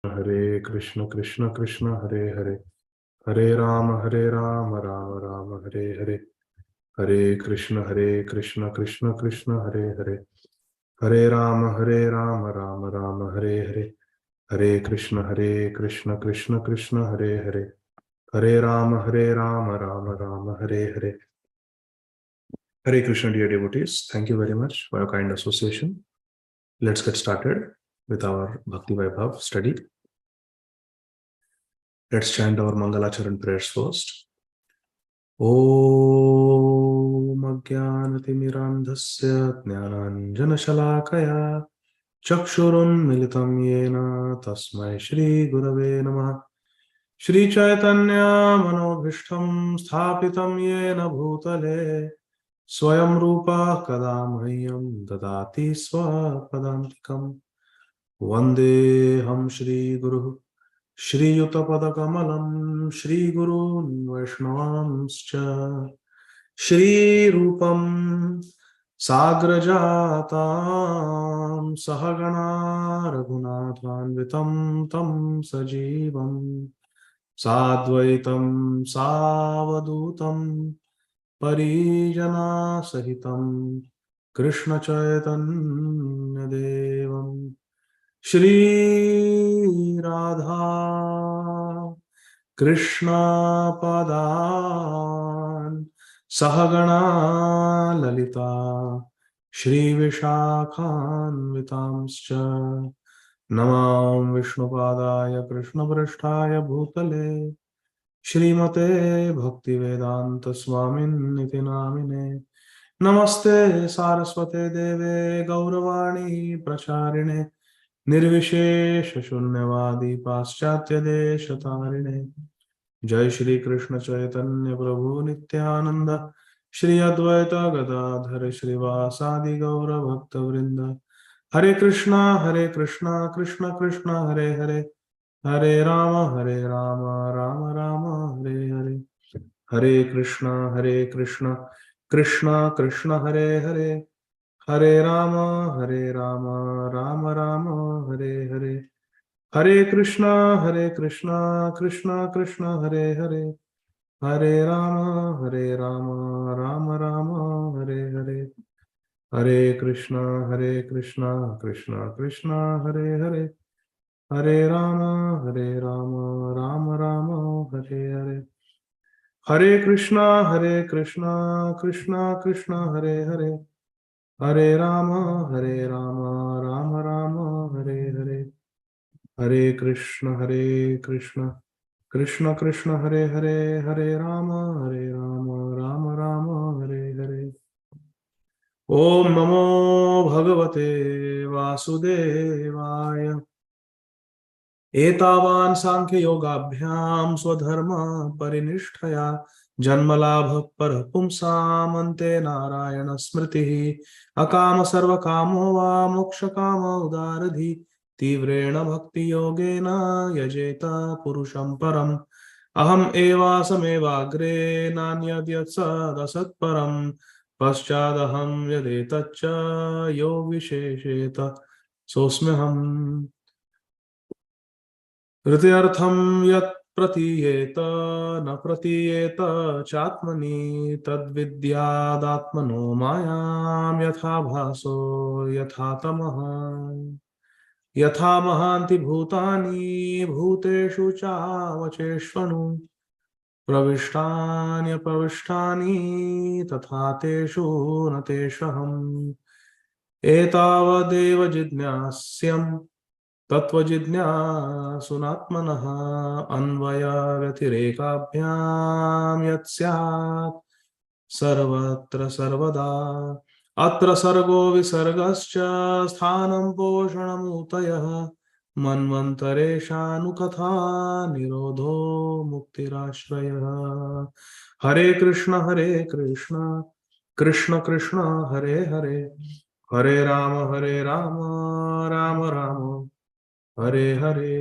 Hare Krishna Krishna Krishna Hare Hare Hare Rama Rama Rama Hare Hare Hare Krishna Krishna Krishna Hare Hare Hare Rama Rama Rama Hare Hare Hare Krishna Krishna Krishna Hare Hare Hare Rama Rama Rama Hare Hare. Hare Krishna, dear devotees, thank you very much for your kind association. Let's get started with our Bhakti Vaibhava study. Let's chant our Mangalacharan prayers first. Om Ajnanatirmirandhasya Jnananjanashalakaya Chakshurun Militam Yena Tasmai Shri Gurave Namah. Shri Chaitanya Manobhishtam Sthapitam Yena Bhutale Swayam Rupa Kadamahyam Dadati Swapadantikam Vande Ham Shri Guru Shri Yutapada Kamalam Shri Gurun Vaishnavanscha Shri Rupam Sagrajatam Sahagana Raghunathanvitam Tam Sajivam Sadvaitam Savadutam Parijana Sahitam Krishna Chaitanya Devam Shri Radha Krishna Padan Sahagana Lalita Shri Vishakhan Vitamscha Namam Vishnupadaya Krishna Prasthaya Bhutale Srimate Bhaktivedanta Swamin Niti Namine Namaste Saraswate Deve Gauravani Pracharine Nirvishesha Shunyavadi Paschatya Deshatarine Jai Shri Krishna Chaitanya Prabhu Nityananda Shri Advaita Gadādhara Srivasadi Gaura Bhakta Vrinda Hare Krishna Krishna Krishna Hare Hare Hare Rama Rama Rama Hare Hare Hare Krishna Krishna Krishna Hare Hare Hare Rama Rama Rama Hare Hare Hare Krishna Krishna Krishna Hare Hare Hare Rama Rama Rama Hare Hare Hare Krishna Krishna Krishna Hare Hare Hare Rama Rama Rama Hare Hare Hare Krishna Krishna Krishna Hare Hare Hare Rama Rama Rama Hare Hare Hare Krishna Krishna Krishna Hare Hare Hare Rama Rama Rama Hare Hare Om Namo Bhagavate Vasudevaya Etavan Sankhya Yogabhyam Swadharma Parinishthaya Janmalabha Parapumsam Ante Narayana Smritihi Akama Sarva Kamo Va Moksha Kama Udaradhi Tivrena Bhakti Yogena Yajeta Purusham Param Aham Eva Samevagre Nanyadyat Asat Param Paschadaham Yadetacha Yog Vishesheta Sosmeham Hrityartham yat pratiyeta na pratiyeta chatmani tadvidyadatmano mayam yatha bhaso yatha tamaha yatha mahanti bhutani bhuteshu chavacheshvanu pravishtanya pravishtani tatha teshu nateshaham etavadeva jidnyasyam Tatvajidnyasunatmanaha anvaya vyatirekabhyam yatsyat sarvatra sarvada atra sargo visargascha sthanam poshanamutayah manvantareshanukatha nirodho muktirashrayah Hare Krishna Krishna Krishna Hare Hare Hare Rama Rama Rama Hare Hare.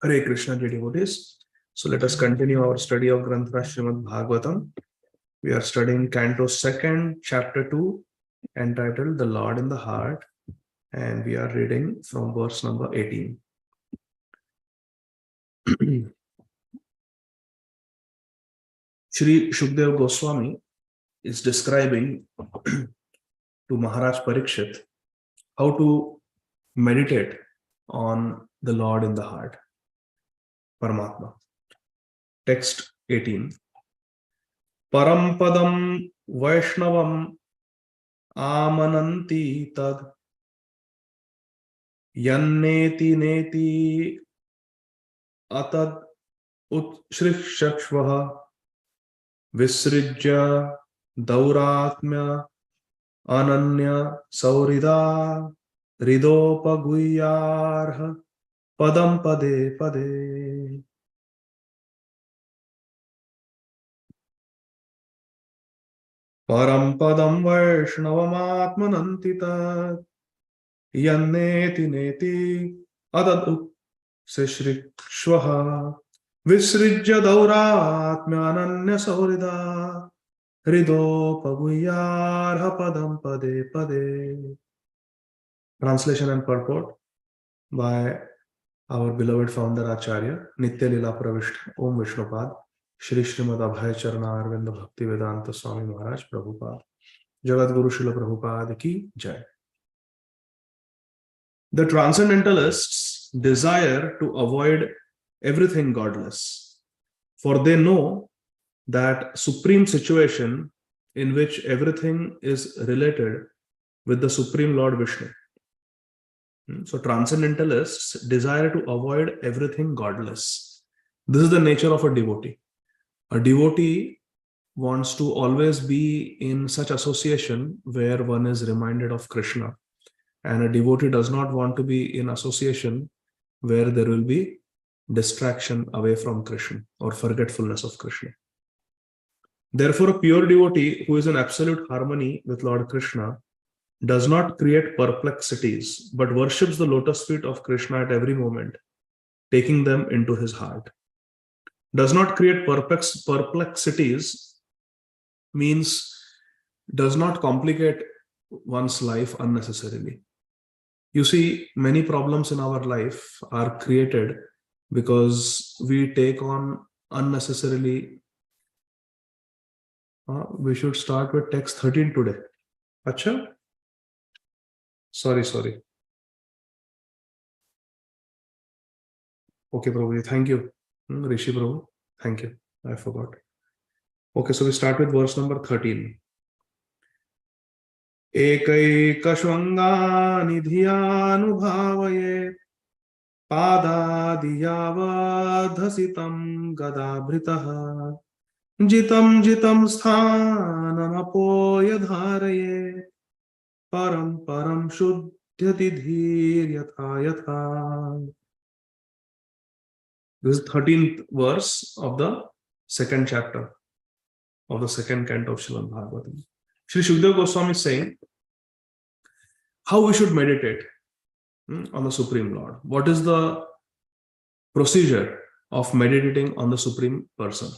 Hare Krishna, dear devotees. So let us continue our study of Grantha Srīmad Bhāgavatam. We are studying Canto 2, Chapter 2, entitled The Lord in the Heart. and we are reading from verse number 18. Shri Shukdev Goswami is describing to Maharaj Parikshit how to meditate on the Lord in the heart, Paramatma. Text 18. Parampadam Vaishnavam Amananti Tad Yanneti Neti Atad Utshrikhshakshvaha Visrijya Dauratmya Ananya Saurida Ridopaguyarha Padam Pade Pade. Param Padam Vaishnavamatmanantita Yanneti Neti Adad Seshrikshvaha Visrijya Dauratmyananya Saurida Ridopaguyarha Padam Pade Pade. Translation and purport by our beloved founder Acharya Nitya Lila Pravishta Om Vishnupad Shri Srīmad Abhay Charana Arvinda Bhakti Vedanta Swami Maharaj Prabhupada Jagat Guru Srila Prabhupada Ki Jai. The Transcendentalists desire to avoid everything godless, for they know that supreme situation in which everything is related with the Supreme Lord Vishnu. So Transcendentalists desire to avoid everything godless. This is the nature of a devotee. A devotee wants to always be in such association where one is reminded of Krishna. And a devotee does not want to be in association where there will be distraction away from Krishna or forgetfulness of Krishna. Therefore, a pure devotee who is in absolute harmony with Lord Krishna does not create perplexities, but worships the lotus feet of Krishna at every moment, taking them into his heart. Does not create perplexities means does not complicate one's life unnecessarily. You see, many problems in our life are created because we take on unnecessarily. We should start with text 13 today. Acha? Sorry. Okay, Prabhu, thank you. Rishi Prabhu, thank you. I forgot. Okay, so we start with verse number 13. Ekaikashvangani dhyanubhavaye padadiyavadhasitam gadabhritaha jitam sthananapoya dharaye param shuddhyati dhir yatha yatha. This is 13th verse of the second chapter of the second canto of Srīmad Bhāgavatam. Shri Shukdev Goswami is saying how we should meditate on the Supreme Lord. What is the procedure of meditating on the Supreme Person?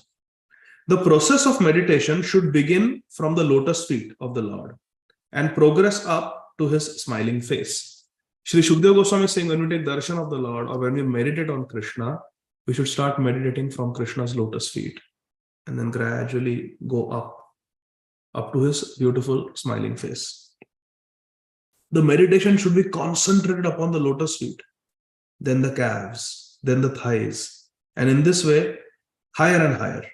The process of meditation should begin from the lotus feet of the Lord and progress up to his smiling face. Shri Shukdev Goswami is saying when we take darshan of the Lord or when we meditate on Krishna, we should start meditating from Krishna's lotus feet and then gradually go up to his beautiful smiling face. The meditation should be concentrated upon the lotus feet, then the calves, then the thighs, and in this way, higher and higher.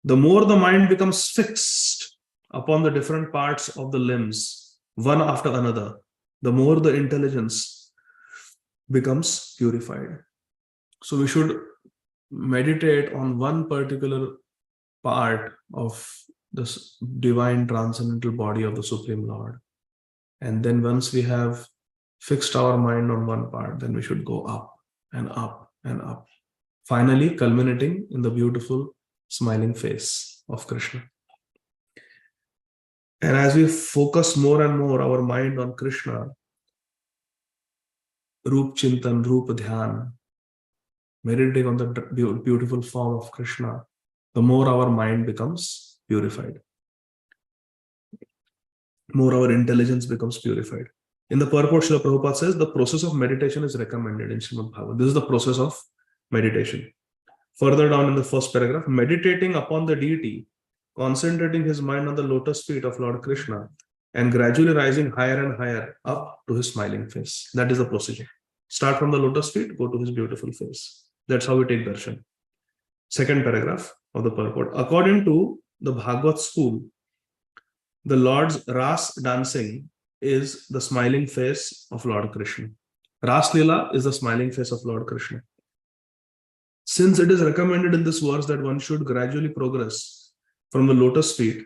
The more the mind becomes fixed upon the different parts of the limbs, one after another, the more the intelligence becomes purified. So we should meditate on one particular part of this divine transcendental body of the Supreme Lord. And then once we have fixed our mind on one part, then we should go up and up and up, finally culminating in the beautiful smiling face of Krishna. And as we focus more and more our mind on Krishna, Roop Chintan, Roop Dhyan, meditating on the beautiful form of Krishna, the more our mind becomes purified. More our intelligence becomes purified. In the purport, Srila Prabhupada says the process of meditation is recommended in Srīmad Bhāgavatam. This is the process of meditation. Further down in the first paragraph, meditating upon the deity, concentrating his mind on the lotus feet of Lord Krishna, and gradually rising higher and higher up to his smiling face. That is the procedure. Start from the lotus feet, go to his beautiful face. That's how we take darshan. Second paragraph of the purport. According to the Bhagavat school, the Lord's Ras dancing is the smiling face of Lord Krishna. Ras Leela is the smiling face of Lord Krishna. Since it is recommended in this verse that one should gradually progress from the lotus feet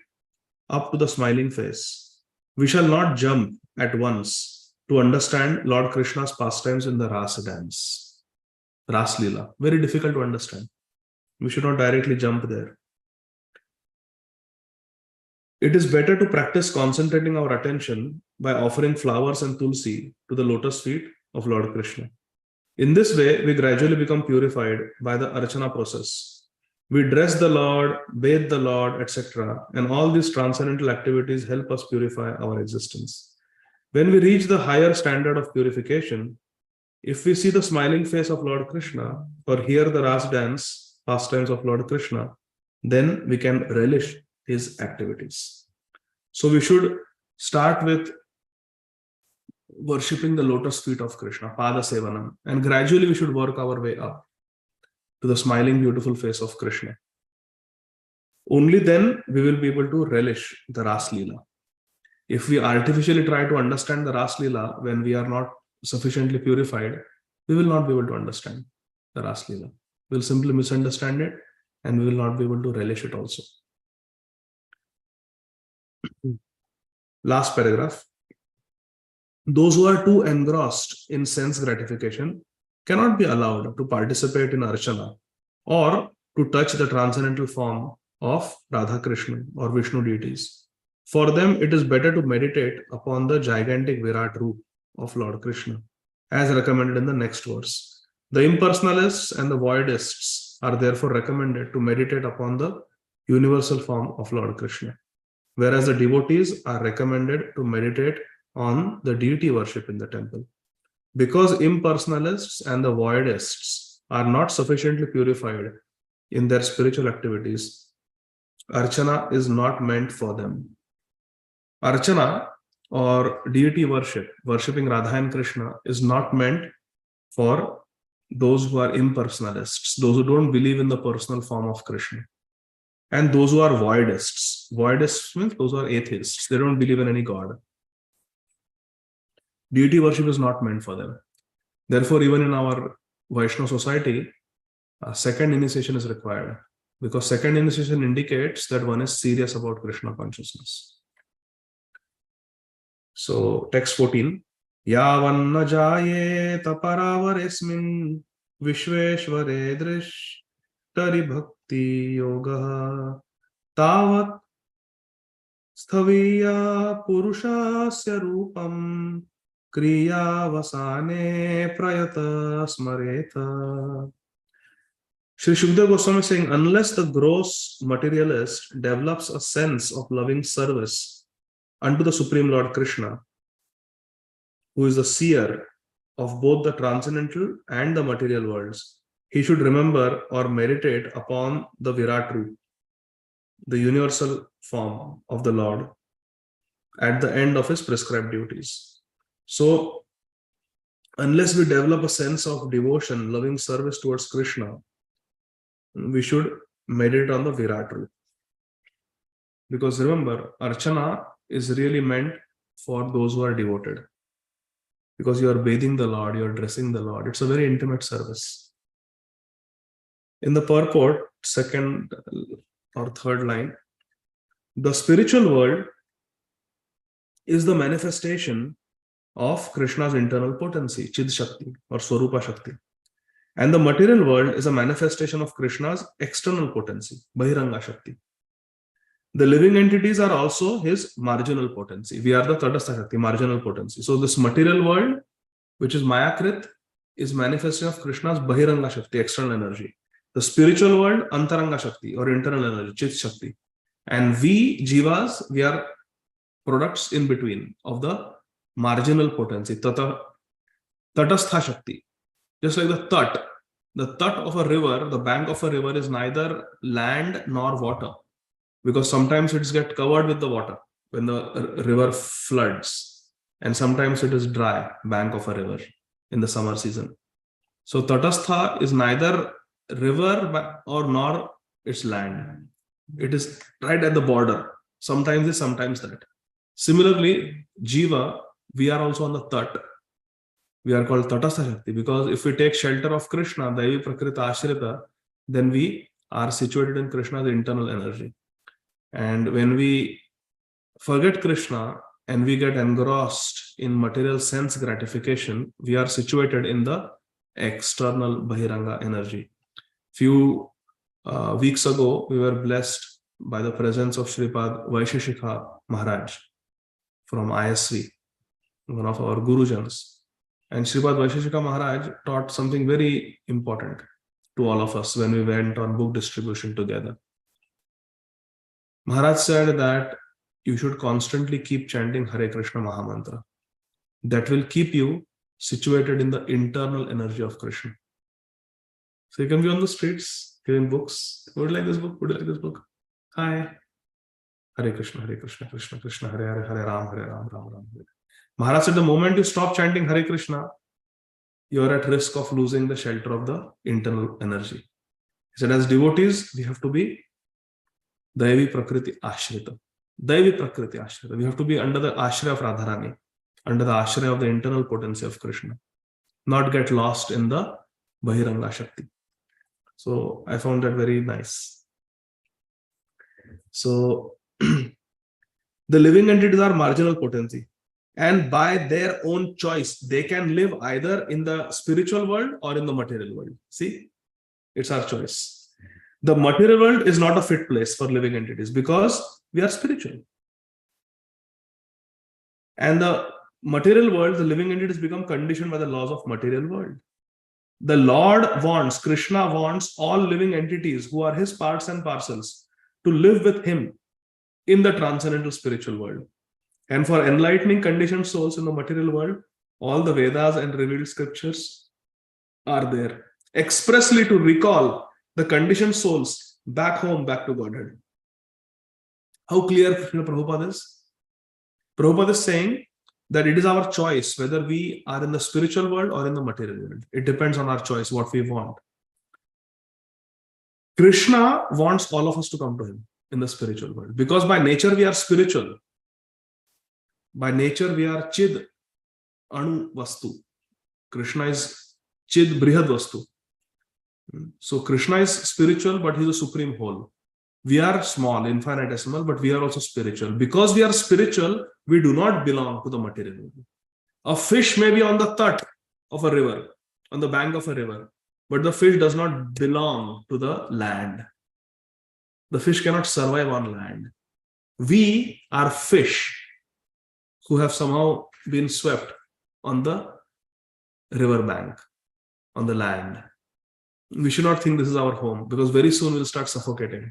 up to the smiling face, we shall not jump at once to understand Lord Krishna's pastimes in the Rasa dance. Ras Leela, very difficult to understand. We should not directly jump there. It is better to practice concentrating our attention by offering flowers and tulsi to the lotus feet of Lord Krishna. In this way, we gradually become purified by the archana process. We dress the Lord, bathe the Lord, etc. And all these transcendental activities help us purify our existence. When we reach the higher standard of purification, if we see the smiling face of Lord Krishna or hear the Ras dance pastimes of Lord Krishna, then we can relish his activities. So we should start with worshipping the lotus feet of Krishna, Pada Sevanam, and gradually we should work our way up to the smiling, beautiful face of Krishna. Only then we will be able to relish the Ras Leela. If we artificially try to understand the Ras Leela when we are not sufficiently purified, we will not be able to understand the Ras Leela. We will simply misunderstand it and we will not be able to relish it also. Last paragraph. Those who are too engrossed in sense gratification cannot be allowed to participate in Archana or to touch the transcendental form of Radha Krishna or Vishnu deities. For them, it is better to meditate upon the gigantic Virat Roop of Lord Krishna, as recommended in the next verse. The impersonalists and the voidists are therefore recommended to meditate upon the universal form of Lord Krishna, whereas the devotees are recommended to meditate on the deity worship in the temple. Because impersonalists and the voidists are not sufficiently purified in their spiritual activities, Archana is not meant for them. Archana or deity worship, worshipping Radha and Krishna, is not meant for those who are impersonalists, those who don't believe in the personal form of Krishna, and those who are voidists. Voidists means those who are atheists. They don't believe in any god. Deity worship is not meant for them. Therefore, even in our Vaishnava society, a second initiation is required, because second initiation indicates that one is serious about Krishna consciousness. So, text 14. Yavanna jaye taparavaresmin vishveshvare drishtari bhakti yoga tavat sthaviya purushasya rupam kriya vasane prayata smareta. Sri Shukdev Goswami is saying, unless the gross materialist develops a sense of loving service unto the Supreme Lord Krishna, who is the seer of both the transcendental and the material worlds, he should remember or meditate upon the Virat Roop, the universal form of the Lord, at the end of his prescribed duties. So, unless we develop a sense of devotion, loving service towards Krishna, we should meditate on the Virat Roop. Because remember, Archana is really meant for those who are devoted. Because you are bathing the Lord, you are dressing the Lord. It's a very intimate service. In the purport, second or third line, the spiritual world is the manifestation of Krishna's internal potency, Chid Shakti or Swarupa Shakti. And the material world is a manifestation of Krishna's external potency, Bahiranga Shakti. The living entities are also his marginal potency. We are the Tadastha Shakti, marginal potency. So this material world, which is Mayakrit, is manifestation of Krishna's Bahiranga Shakti, external energy. The spiritual world, Antaranga Shakti or internal energy, Chit Shakti. And we, Jivas, we are products in between of the marginal potency, tatastha shakti. Just like the tat of a river, the bank of a river is neither land nor water, because sometimes it's get covered with the water when the river floods, and sometimes it is dry bank of a river in the summer season. So tatastha is neither river or nor its land. It is right at the border. Sometimes this, sometimes that. Similarly, Jiva, we are also on the tat. We are called Tatastha Shakti, because if we take shelter of Krishna, Daivi Prakrita Ashrita, then we are situated in Krishna's internal energy. And when we forget Krishna and we get engrossed in material sense gratification, we are situated in the external Bahiranga energy. Few weeks ago, we were blessed by the presence of Sripad Vaisheshika Maharaj from ISV, one of our Gurujans. And Sripad Vaisheshika Maharaj taught something very important to all of us when we went on book distribution together. Maharaj said that you should constantly keep chanting Hare Krishna Mahamantra. That will keep you situated in the internal energy of Krishna. So you can be on the streets, giving books. Would you like this book? Would you like this book? Hi. Hare Krishna, Krishna Krishna, Hare Hare, Hare Ram, Ram Ram. Maharaj said the moment you stop chanting Hare Krishna, you are at risk of losing the shelter of the internal energy. He said, as devotees, we have to be Daivi Prakriti Ashrita. Daivi Prakriti Ashrita. We have to be under the Ashraya of Radharani, under the Ashraya of the internal potency of Krishna, not get lost in the Bahiranga Shakti. So I found that very nice. So the living entities are marginal potency. And by their own choice, they can live either in the spiritual world or in the material world. See, it's our choice. The material world is not a fit place for living entities because we are spiritual. And the material world, the living entities become conditioned by the laws of material world. The Lord wants, Krishna wants all living entities who are his parts and parcels to live with him in the transcendental spiritual world. And for enlightening conditioned souls in the material world, all the Vedas and revealed scriptures are there, expressly to recall the conditioned souls back home, back to Godhead. How clear Prabhupada is? Prabhupada is saying that it is our choice whether we are in the spiritual world or in the material world. It depends on our choice, what we want. Krishna wants all of us to come to him in the spiritual world because by nature we are spiritual. By nature, we are Chid Anu Vastu. Krishna is Chid Brihad Vastu. So Krishna is spiritual, but he is a supreme whole. We are small, infinitesimal, but we are also spiritual. Because we are spiritual, we do not belong to the material world. A fish may be on the tat of a river, on the bank of a river, but the fish does not belong to the land. The fish cannot survive on land. We are fish who have somehow been swept on the river bank, on the land. We should not think this is our home because very soon we'll start suffocating.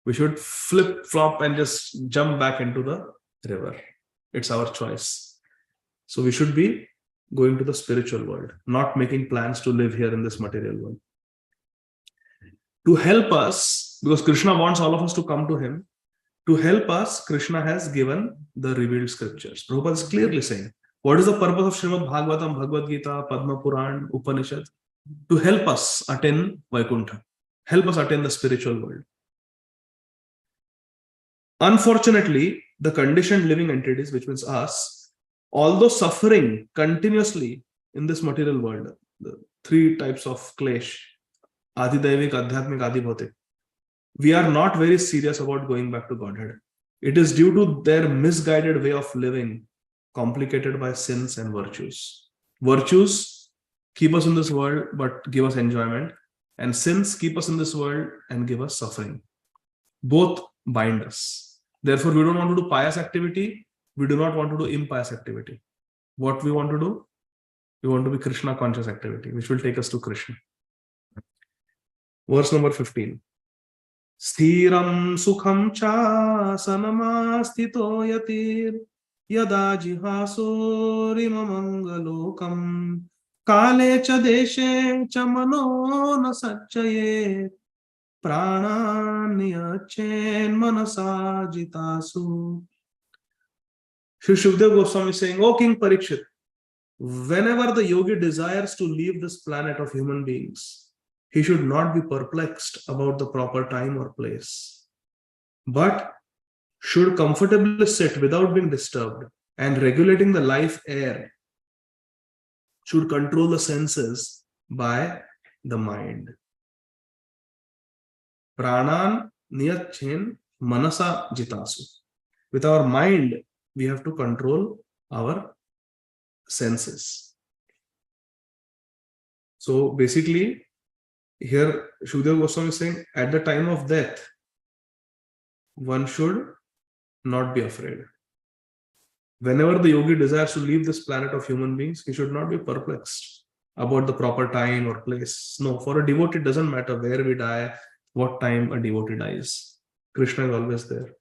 We should flip, flop and just jump back into the river. It's our choice. So we should be going to the spiritual world, not making plans to live here in this material world. To help us, because Krishna wants all of us to come to him, to help us, Krishna has given the revealed scriptures. Prabhupada is clearly saying, what is the purpose of Srīmad Bhāgavatam, Bhagavad Gita, Padma Puran, Upanishad? To help us attain Vaikuntha, help us attain the spiritual world. Unfortunately, the conditioned living entities, which means us, although suffering continuously in this material world, the three types of klesh, Ādi Daivik, Adhyatmik, Ādi Bhautik, we are not very serious about going back to Godhead. It is due to their misguided way of living, complicated by sins and virtues. Virtues keep us in this world but give us enjoyment, and sins keep us in this world and give us suffering. Both bind us. Therefore, we don't want to do pious activity. We do not want to do impious activity. What we want to do? We want to be Krishna conscious activity, which will take us to Krishna. Verse number 15. Sthiram sukham cha sanamastito yatir yada jihaso rimamangalokam kale cha deshe cha mano na sacchaye prananyachen manasa jitasu. Shri Shukdev Goswami is saying, O King Parikshit, whenever the yogi desires to leave this planet of human beings, he should not be perplexed about the proper time or place, but should comfortably sit without being disturbed, and regulating the life air, should control the senses by the mind. Pranan niyacchen manasa jitasu. With our mind, we have to control our senses. So basically, here Shukdev Goswami is saying, at the time of death, one should not be afraid. Whenever the yogi desires to leave this planet of human beings, he should not be perplexed about the proper time or place. No, for a devotee, it doesn't matter where we die, what time a devotee dies. Krishna is always there.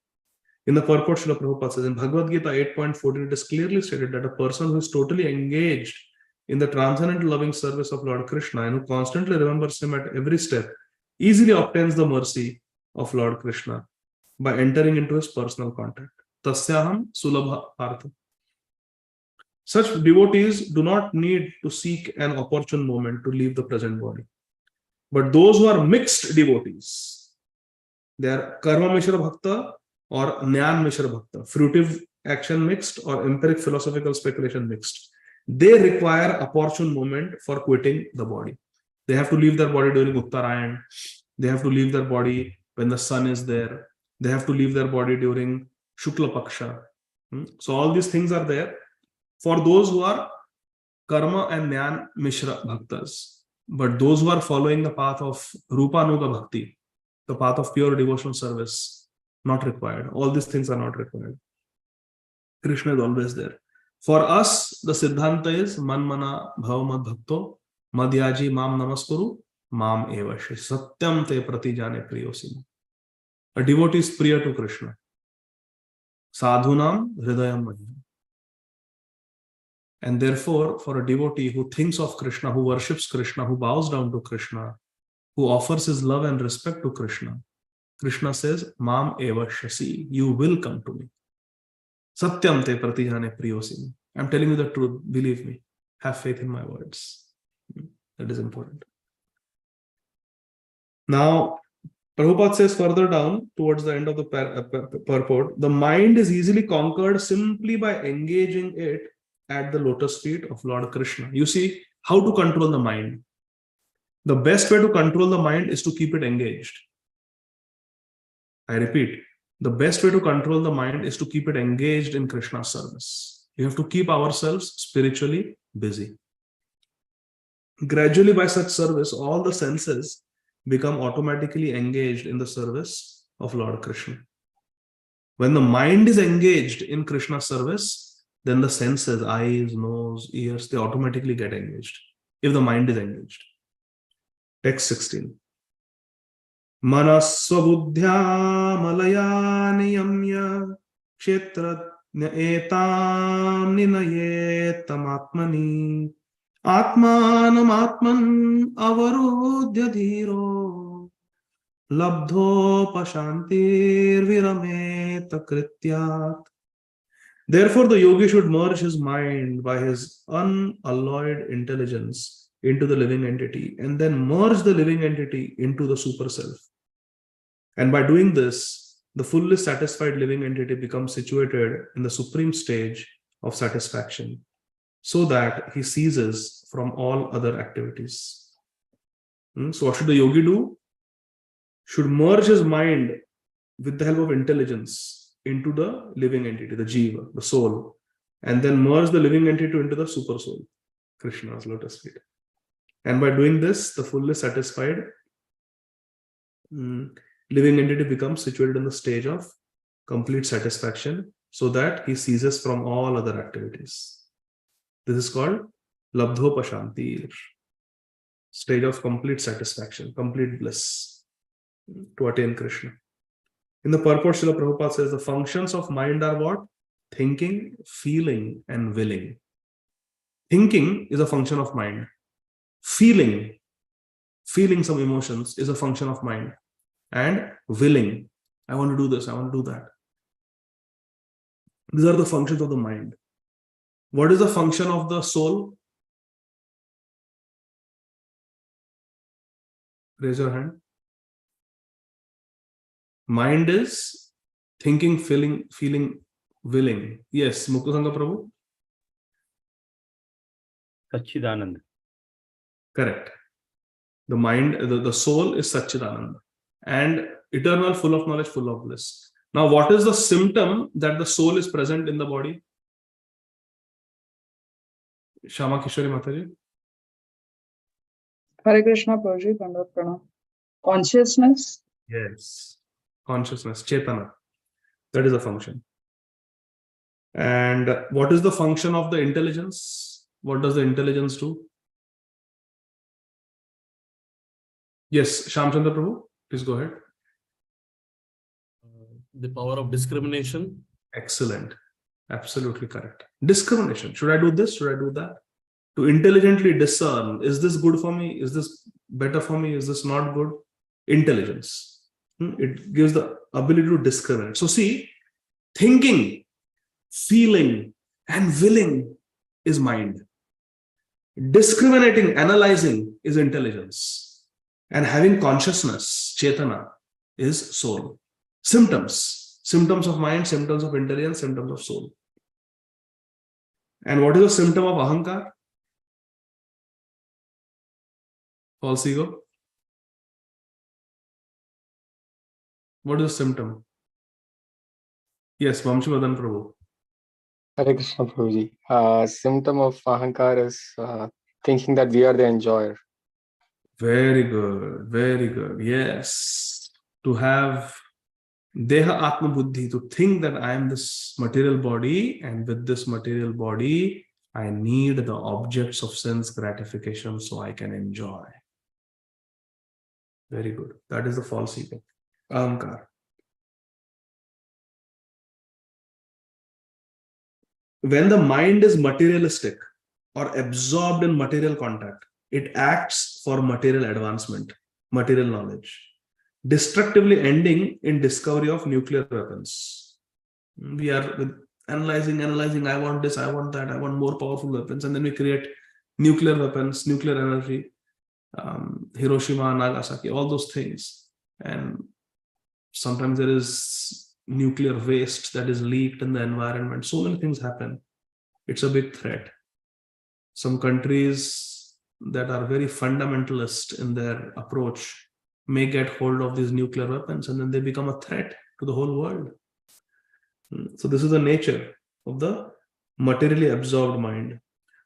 In the purport, Srila Prabhupada says in Bhagavad Gita 8.14, it is clearly stated that a person who is totally engaged in the transcendental loving service of Lord Krishna and who constantly remembers him at every step easily obtains the mercy of Lord Krishna by entering into his personal contact. Tasyaham sulabha artha. Such devotees do not need to seek an opportune moment to leave the present body. But those who are mixed devotees, they are karma mishra bhakta or jnana mishra bhakta, fruitive action mixed or empiric philosophical speculation mixed. They require opportune moment for quitting the body. They have to leave their body during Uttarayan. They have to leave their body when the sun is there. They have to leave their body during Shukla Paksha. So all these things are there for those who are karma and jnana mishra bhaktas. But those who are following the path of Rupanuga Bhakti, the path of pure devotional service, not required. All these things are not required. Krishna is always there. For us, the Siddhanta is Man Mana Bhavamad Bhakto Madhyaji Mam Namaskuru Mam Evashi Satyam Te Pratijane Priyosima. A devotee is priya to Krishna. Sadhunam Hridayam Mahim. And therefore, for a devotee who thinks of Krishna, who worships Krishna, who bows down to Krishna, who offers his love and respect to Krishna, Krishna says, Mam Evashyasi, you will come to me. Satyam te pratijane priyosimi. I'm telling you the truth. Believe me. Have faith in my words. That is important. Now, Prabhupada says further down, towards the end of the purport, the mind is easily conquered simply by engaging it at the lotus feet of Lord Krishna. You see, how to control the mind. The best way to control the mind is to keep it engaged. I repeat, the best way to control the mind is to keep it engaged in Krishna's service. We have to keep ourselves spiritually busy. Gradually, by such service, all the senses become automatically engaged in the service of Lord Krishna. When the mind is engaged in Krishna's service, then the senses, eyes, nose, ears, they automatically get engaged. If the mind is engaged. Text 16. Manasvabuddhya malaya niyamya kshetratnya etam ninayetam atmani atmanam atman avarudhya dhiro labdho pashantir virameta krityat. Therefore, the yogi should merge his mind by his unalloyed intelligence into the living entity and then merge the living entity into the super self. And by doing this, the fully satisfied living entity becomes situated in the supreme stage of satisfaction so that he ceases from all other activities. So what should the yogi do? Should merge his mind with the help of intelligence into the living entity, the jiva, the soul, and then merge the living entity into the super soul, Krishna's lotus feet. And by doing this, the fully satisfied living entity becomes situated in the stage of complete satisfaction so that he ceases from all other activities. This is called Labdho Pashantir, stage of complete satisfaction, complete bliss to attain Krishna. In the purport, Srila Prabhupada says the functions of mind are what? thinking, feeling, and willing. Thinking is a function of mind. Feeling some emotions is a function of mind. And willing, I want to do this, I want to do that. These are the functions of the mind. What is the function of the soul? Raise your hand. Mind is thinking, feeling, willing. Yes, Muktasanga Prabhu? Satchidananda. Correct. The mind, the soul is Satchidananda. And eternal, full of knowledge, full of bliss. Now, what is the symptom that the soul is present in the body? Shama Kishori Mataji? Hare Krishna, Prabhuji, Dandavat Pranam. Consciousness? Yes. Consciousness, Chetana. That is a function. And what is the function of the intelligence? What does the intelligence do? Yes, Shamchandra Prabhu, please go ahead. The power of discrimination. Excellent. Absolutely correct. Discrimination. Should I do this? Should I do that? To intelligently discern, is this good for me? Is this better for me? Is this not good? Intelligence. It gives the ability to discriminate. So see, thinking, feeling, and willing is mind. Discriminating, analyzing is intelligence. And having consciousness, Chetana, is soul. Symptoms. Symptoms of mind, symptoms of intelligence, symptoms of soul. And what is the symptom of ahankar? False ego. What is the symptom? Yes, Vamshivadan Prabhu. Hare Krishna Prabhuji. Symptom of ahankar is thinking that we are the enjoyer. Very good, very good. Yes. To have Deha Atma Buddhi, to think that I am this material body, and with this material body, I need the objects of sense gratification so I can enjoy. Very good. That is the false ego. Ahankar. When the mind is materialistic or absorbed in material contact, it acts for material advancement, material knowledge, destructively ending in discovery of nuclear weapons. We are analyzing, I want this, I want that, I want more powerful weapons, and then we create nuclear weapons, nuclear energy, Hiroshima, Nagasaki, all those things. And sometimes there is nuclear waste that is leaked in the environment. So many things happen. It's a big threat. Some countries that are very fundamentalist in their approach may get hold of these nuclear weapons, and then they become a threat to the whole world. So this is the nature of the materially absorbed mind.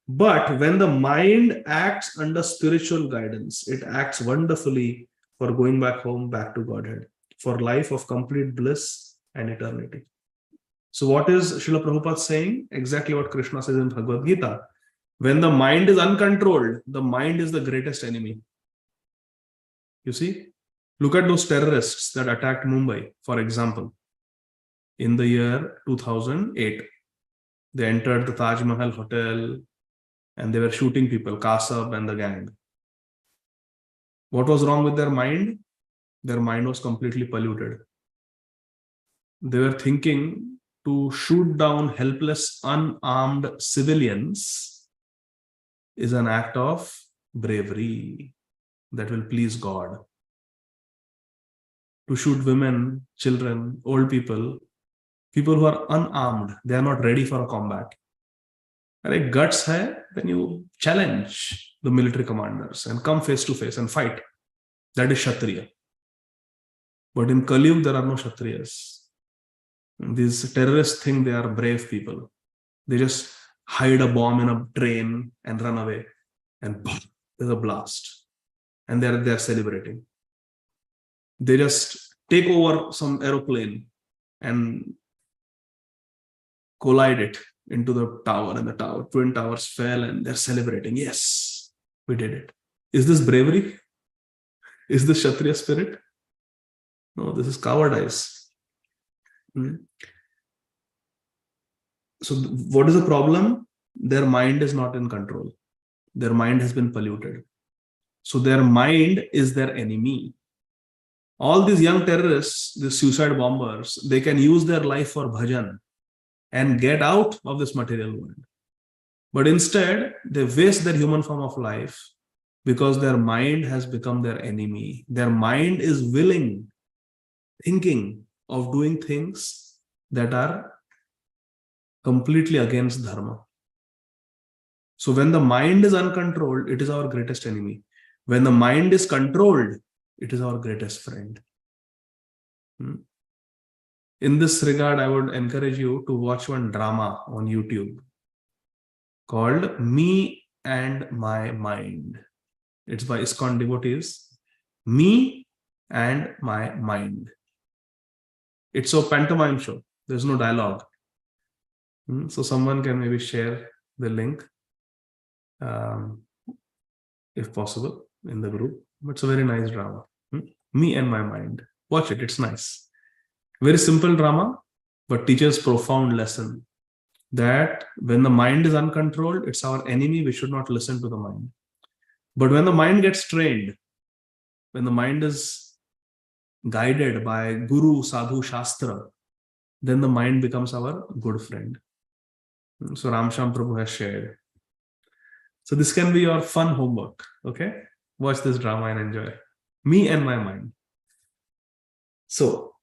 But when the mind acts under spiritual guidance, it acts wonderfully for going back home, back to Godhead, for life of complete bliss and eternity. So what is Srila Prabhupada saying? Exactly what Krishna says in Bhagavad Gita. When the mind is uncontrolled, the mind is the greatest enemy. You see? Look at those terrorists that attacked Mumbai, for example. In the year 2008, they entered the Taj Mahal Hotel and they were shooting people, Kasab and the gang. What was wrong with their mind? Their mind was completely polluted. They were thinking to shoot down helpless, unarmed civilians is an act of bravery that will please God. To shoot women, children, old people, people who are unarmed, they are not ready for a combat. And guts hai, then you challenge the military commanders and come face to face and fight. That is Kshatriya. But in Kali Yuga, there are no Kshatriyas. These terrorists think they are brave people. They just hide a bomb in a train and run away. And boom, there's a blast. And they're celebrating. They just take over some aeroplane and collide it into the tower, and the twin towers fell, and they're celebrating. Yes, we did it. Is this bravery? Is this Kshatriya spirit? No, this is cowardice. So what is the problem? Their mind is not in control. Their mind has been polluted. So their mind is their enemy. All these young terrorists, these suicide bombers, they can use their life for bhajan and get out of this material world. But instead, they waste their human form of life because their mind has become their enemy. Their mind is willing, thinking of doing things that are completely against dharma. So when the mind is uncontrolled, it is our greatest enemy. When the mind is controlled, it is our greatest friend. In this regard, I would encourage you to watch one drama on YouTube called Me and My Mind. It's by ISKCON devotees. Me and My Mind. It's a pantomime show. There's no dialogue. So someone can maybe share the link, if possible, in the group. But it's a very nice drama. Me and My Mind. Watch it. It's nice. Very simple drama, but teaches profound lesson that when the mind is uncontrolled, it's our enemy. We should not listen to the mind. But when the mind gets trained, when the mind is guided by Guru, Sadhu, Shastra, then the mind becomes our good friend. So Ramsham Prabhu has shared. So this can be your fun homework. Okay? Watch this drama and enjoy. Me and My Mind. So,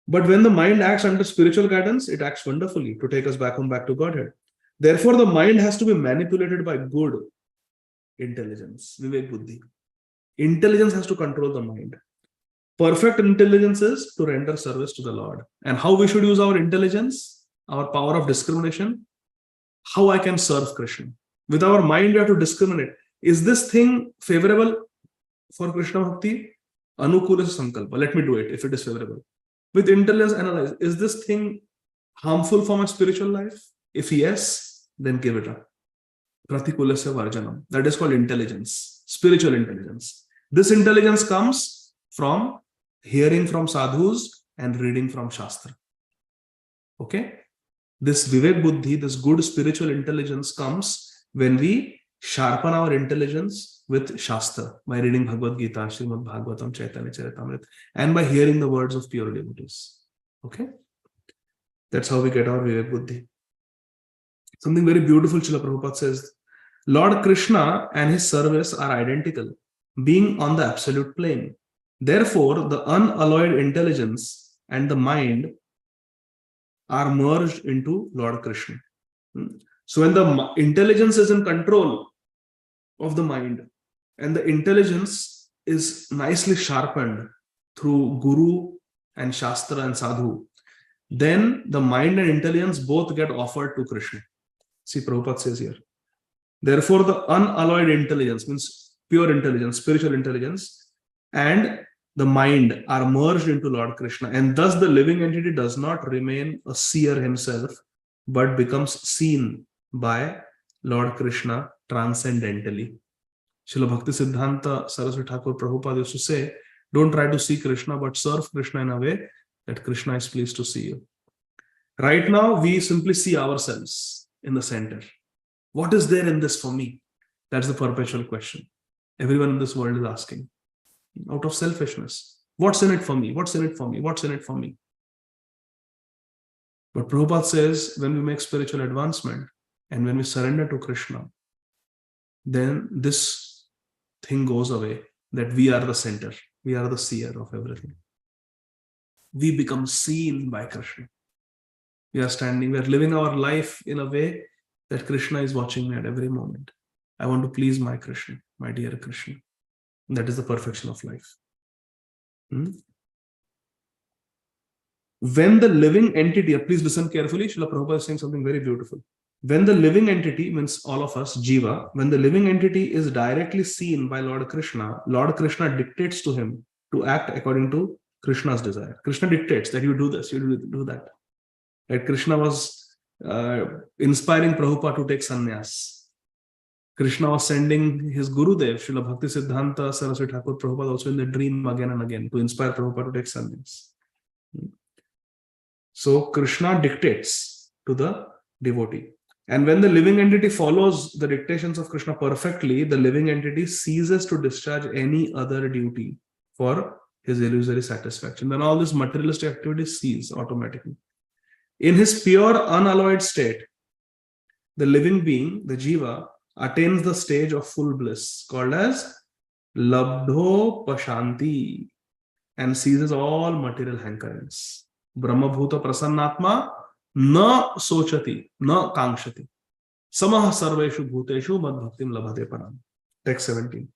but when the mind acts under spiritual guidance, it acts wonderfully to take us back home, back to Godhead. Therefore, the mind has to be manipulated by good intelligence, Vivek Buddhi. Intelligence has to control the mind. Perfect intelligence is to render service to the Lord. And how we should use our intelligence, our power of discrimination, how I can serve Krishna. With our mind, we have to discriminate. Is this thing favorable for Krishna Bhakti? Anukula sankalpa. Let me do it if it is favorable. With intelligence, analyze. Is this thing harmful for my spiritual life? If yes, then give it up. Pratikulasya varjanam. That is called intelligence, spiritual intelligence. This intelligence comes from hearing from sadhus and reading from Shastra. Okay? This Vivek Buddhi, this good spiritual intelligence comes when we sharpen our intelligence with Shastra by reading Bhagavad Gita, Srīmad, Bhāgavatam, Chaitanya Charitamrita, and by hearing the words of pure devotees. Okay? That's how we get our Vivek Buddhi. Something very beautiful, Srila Prabhupada says, Lord Krishna and his service are identical, being on the absolute plane. Therefore, the unalloyed intelligence and the mind are merged into Lord Krishna. So when the intelligence is in control of the mind and the intelligence is nicely sharpened through Guru and Shastra and Sadhu, then the mind and intelligence both get offered to Krishna. See, Prabhupada says here. Therefore, the unalloyed intelligence means pure intelligence, spiritual intelligence, and the mind are merged into Lord Krishna. And thus the living entity does not remain a seer himself, but becomes seen by Lord Krishna transcendentally. Srila Bhakti Siddhanta Saraswati Thakur Prabhupada used to say, don't try to see Krishna, but serve Krishna in a way that Krishna is pleased to see you. Right now, we simply see ourselves in the center. What is there in this for me? That's the perpetual question everyone in this world is asking. Out of selfishness. What's in it for me? What's in it for me? What's in it for me? But Prabhupada says, when we make spiritual advancement and when we surrender to Krishna, then this thing goes away, that we are the center. We are the seer of everything. We become seen by Krishna. We are standing, we are living our life in a way that Krishna is watching me at every moment. I want to please my Krishna, my dear Krishna. That is the perfection of life. When the living entity, please listen carefully, Srila Prabhupada is saying something very beautiful. When the living entity, means all of us, Jiva, when the living entity is directly seen by Lord Krishna dictates to him to act according to Krishna's desire. Krishna dictates that you do this, you do that. Right? Krishna was inspiring Prabhupada to take sannyas. Krishna was sending his Gurudev, Srila Bhakti Siddhanta Saraswati Thakur Prabhupada, also in the dream again and again to inspire Prabhupada to take sannyas. So Krishna dictates to the devotee. And when the living entity follows the dictations of Krishna perfectly, the living entity ceases to discharge any other duty for his illusory satisfaction. Then all this materialistic activity cease automatically. In his pure, unalloyed state, the living being, the jiva, attains the stage of full bliss called as labdho pashanti and seizes all material hankerings. Brahma bhuta prasannatma na sochati, na kankshati. Samah sarveshu bhuteshu mad bhaktim labhate param. Text 17.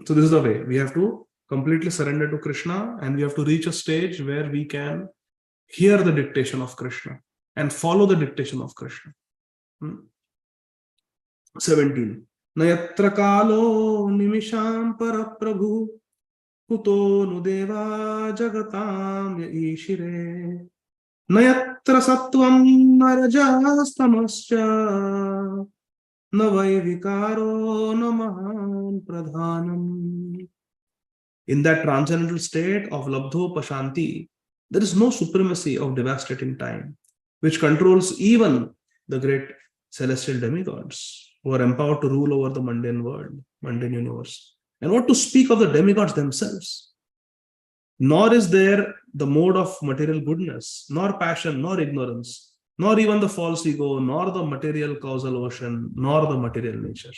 So this is the way. We have to completely surrender to Krishna, and we have to reach a stage where we can hear the dictation of Krishna and follow the dictation of Krishna. 17. Nayatra kalo nimisham paraprabhu kuto nudeva jagatam yaishire nayatra sattvam narajastamascha navai vikaro namahan pradhanam. In that transcendental state of labdho pashanti, there is no supremacy of devastating time, which controls even the great celestial demigods who are empowered to rule over the mundane world, mundane universe. And what to speak of the demigods themselves? Nor is there the mode of material goodness, nor passion, nor ignorance, nor even the false ego, nor the material causal ocean, nor the material nature.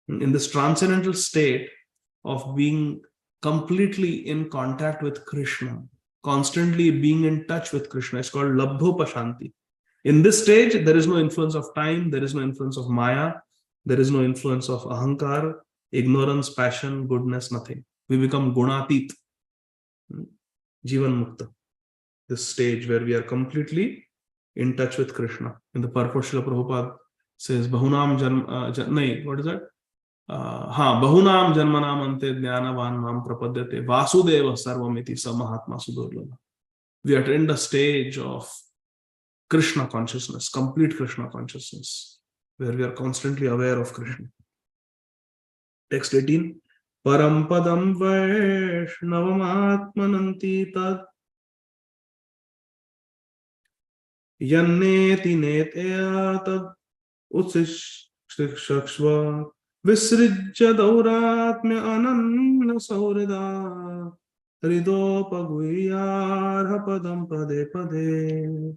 In this transcendental state of being completely in contact with Krishna, constantly being in touch with Krishna, is called labdho pashanti. In this stage, there is no influence of time, there is no influence of maya, there is no influence of ahankar, ignorance, passion, goodness, nothing. We become gunatit, jivan mukta. This stage where we are completely in touch with Krishna. In the purport, Srila Prabhupada says, Bahunam what is that? Bahunam janmanam ante jnanavan mam prapadyate vasudeva sarvamiti samahatma sudurlabha. We attain the stage of Krishna consciousness, complete Krishna consciousness, where we are constantly aware of Krishna. Text 18. Parampadam vaishnavamatmananti tad yanneti neteya tad utsishakshva visrijya dauratmya ananna saurida hridopaguyarha padam pade pade.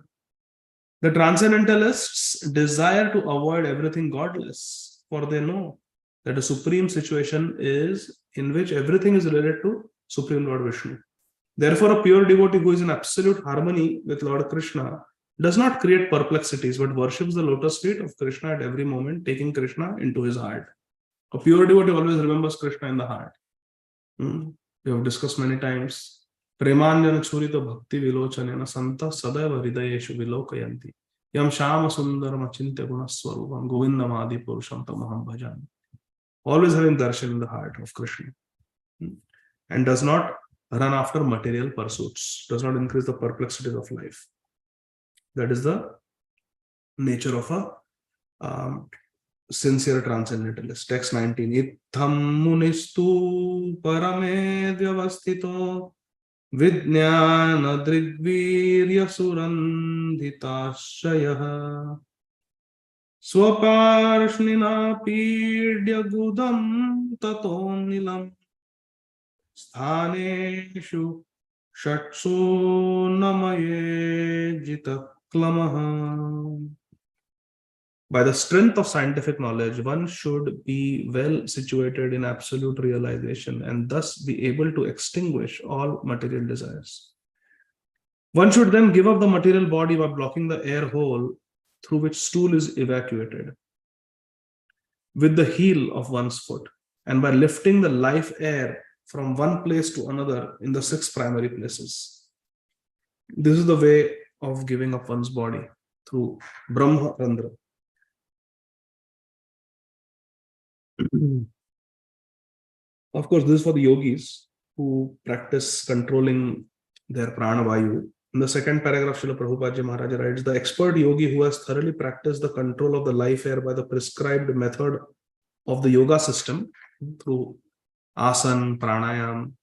The transcendentalists desire to avoid everything godless, for they know that a supreme situation is in which everything is related to Supreme Lord Vishnu. Therefore, a pure devotee who is in absolute harmony with Lord Krishna does not create perplexities, but worships the lotus feet of Krishna at every moment, taking Krishna into his heart. A pure devotee always remembers Krishna in the heart. We have discussed many times. Premanjana churita bhakti vilochanena santa sadaiva hridayeshu vilokayanti yam shama sundaram achintya gunaswarupam govindam adi purusham tamaham bhajami. Always having darshan in the heart of Krishna, and does not run after material pursuits, does not increase the perplexities of life. That is the nature of a sincere transcendentalist. Text 19. Itham munistu parame vyavastito Vijnana drigvirya surandhitashayah Swaparshnina pidya gudam tatonilam Sthaneshu shatsu namaye jitaklamaha. By the strength of scientific knowledge, one should be well situated in absolute realization and thus be able to extinguish all material desires. One should then give up the material body by blocking the air hole through which stool is evacuated with the heel of one's foot, and by lifting the life air from one place to another in the 6 primary places. This is the way of giving up one's body through Brahma Randra. Of course, this is for the yogis who practice controlling their prana vayu. In the second paragraph, Srila Prabhupada Maharaj writes, the expert yogi who has thoroughly practiced the control of the life air by the prescribed method of the yoga system through asana, pranayam,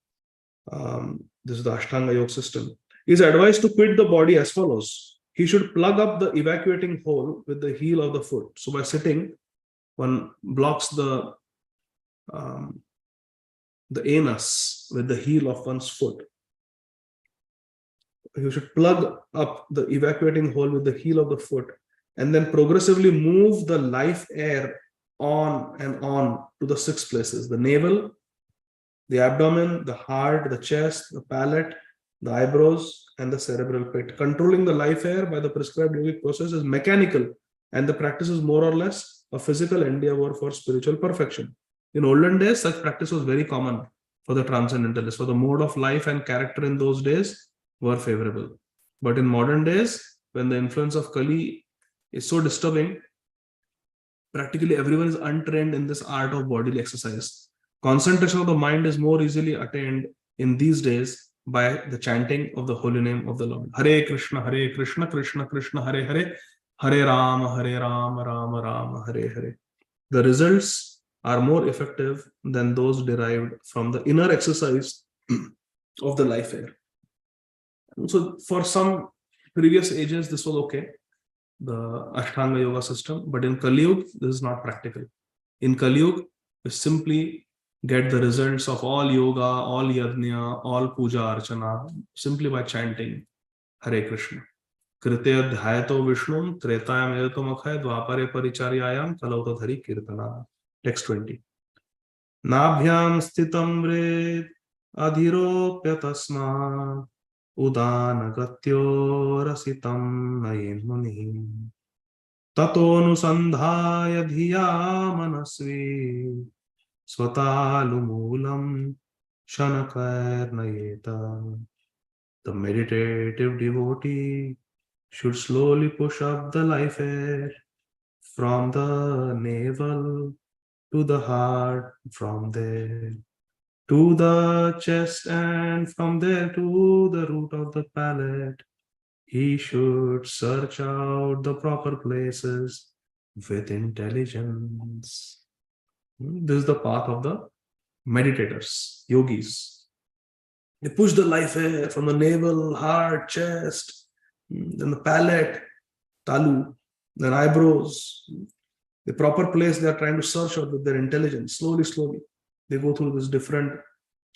this is the Ashtanga yoga system, is advised to quit the body as follows. He should plug up the evacuating hole with the heel of the foot. So by sitting, one blocks the anus with the heel of one's foot. You should plug up the evacuating hole with the heel of the foot and then progressively move the life air on and on to the 6 places: the navel, the abdomen, the heart, the chest, the palate, the eyebrows, and the cerebral pit. Controlling the life air by the prescribed yogic process is mechanical, and the practice is more or less a physical endeavor for spiritual perfection. In olden days, such practice was very common for the transcendentalists. For the mode of life and character in those days were favorable. But in modern days, when the influence of Kali is so disturbing, practically everyone is untrained in this art of bodily exercise. Concentration of the mind is more easily attained in these days by the chanting of the holy name of the Lord. Hare Krishna, Krishna Krishna, Hare Hare, Hare Rama, Rama Rama, Hare Hare. The results are more effective than those derived from the inner exercise of the life air. So for some previous ages, this was okay, the Ashtanga Yoga system, but in Kali Yuga, this is not practical. In Kali Yuga, you simply get the results of all yoga, all yajna, all puja archana, simply by chanting Hare Krishna. Kritya dhyato Vishnum, Tretayam edato makhay, Dvapare paricharyayam, Kalautadhari kirtana. Text 20. Nabhyam sthitam vred, adhiropya tasma, udanagatyo rasitam nayen muni. Tato nusandhaya dhiya manasvi, Swatalumulam Shanakarnayeta. The meditative devotee should slowly push up the life air from the navel to the heart, from there to the chest, and from there to the root of the palate. He should search out the proper places with intelligence. This is the path of the meditators, yogis. They push the life air from the navel, heart, chest, then the palate, talu, then eyebrows. The proper place they are trying to search out with their intelligence. Slowly, they go through these different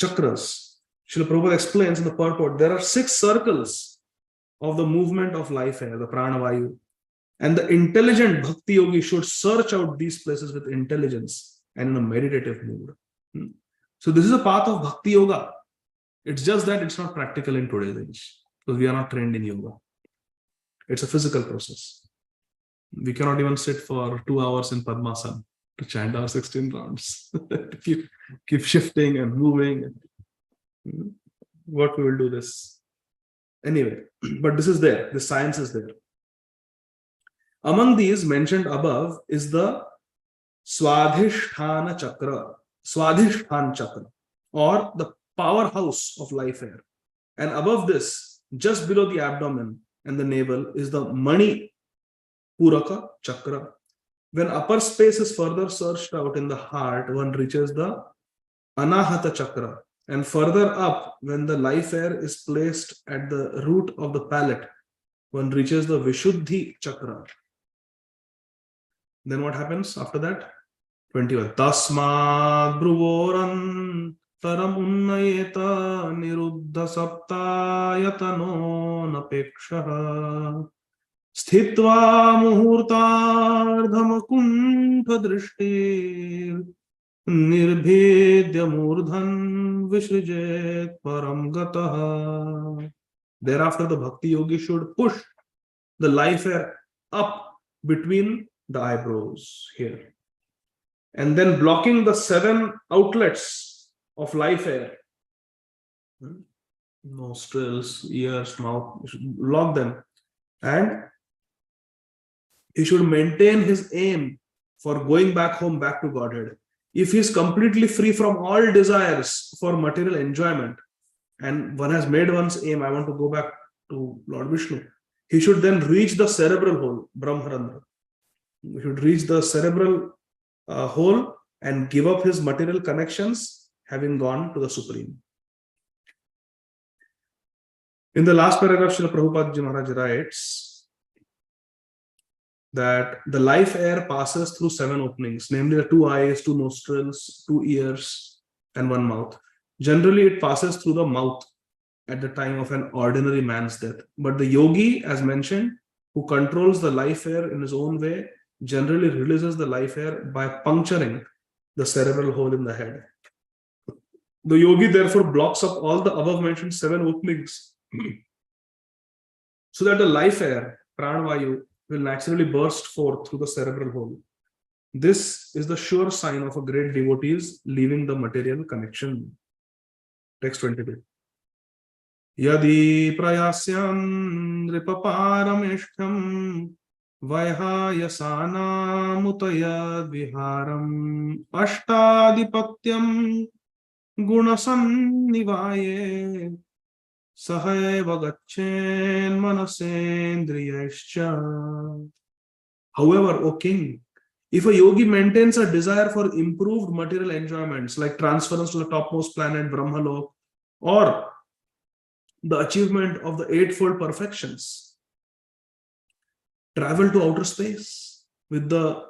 chakras. Srila Prabhupada explains in the purport, there are 6 circles of the movement of life air, the pranavayu. And the intelligent bhakti yogi should search out these places with intelligence and in a meditative mood. So this is a path of bhakti yoga. It's just that it's not practical in today's age because we are not trained in yoga. It's a physical process. We cannot even sit for 2 hours in Padmasana to chant our 16 rounds. keep shifting and moving. What we will do this? Anyway, but this is there. The science is there. Among these mentioned above is the Swadhisthana Chakra, or the powerhouse of life air. And above this, just below the abdomen and the navel, is the Mani Puraka Chakra. When upper space is further searched out in the heart, one reaches the Anahata Chakra. And further up, when the life air is placed at the root of the palate, one reaches the Vishuddhi Chakra. Then what happens after that? 21. Tasmad Bruvoran Taram Unnayeta Niruddha Saptayatano Napekshaha Sthitva Muhurtardhamakuntha Drishtir Nirbhedya Murdhan Vishrijet Param Gataha. Thereafter, the Bhakti Yogi should push the life air up between the eyebrows here. And then blocking the 7 outlets of life air. Nostrils, ears, mouth, you should block them. And he should maintain his aim for going back home, back to Godhead. If he is completely free from all desires for material enjoyment, and one has made one's aim, I want to go back to Lord Vishnu, he should then reach the cerebral hole, Brahmarandra. He should reach the cerebral hole and give up his material connections, having gone to the Supreme. In the last paragraph, Srila Prabhupada Ji Maharaj writes that the life air passes through 7 openings, namely the 2 eyes, 2 nostrils, 2 ears, and 1 mouth. Generally, it passes through the mouth at the time of an ordinary man's death. But the yogi, as mentioned, who controls the life air in his own way, generally releases the life air by puncturing the cerebral hole in the head. The yogi therefore blocks up all the above mentioned 7 openings so that the life air, pranavayu, will naturally burst forth through the cerebral hole. This is the sure sign of a great devotee's leaving the material connection. Text 22. Yadi prayasyam ripaparameshtham vaihayasana mutayad viharam ashtadipatyam gunasannivaye sahaiva gacchen manasendriyascha. However, O king, if a yogi maintains a desire for improved material enjoyments like transference to the topmost planet, Brahmalok, or the achievement of the 8-fold perfections, travel to outer space with the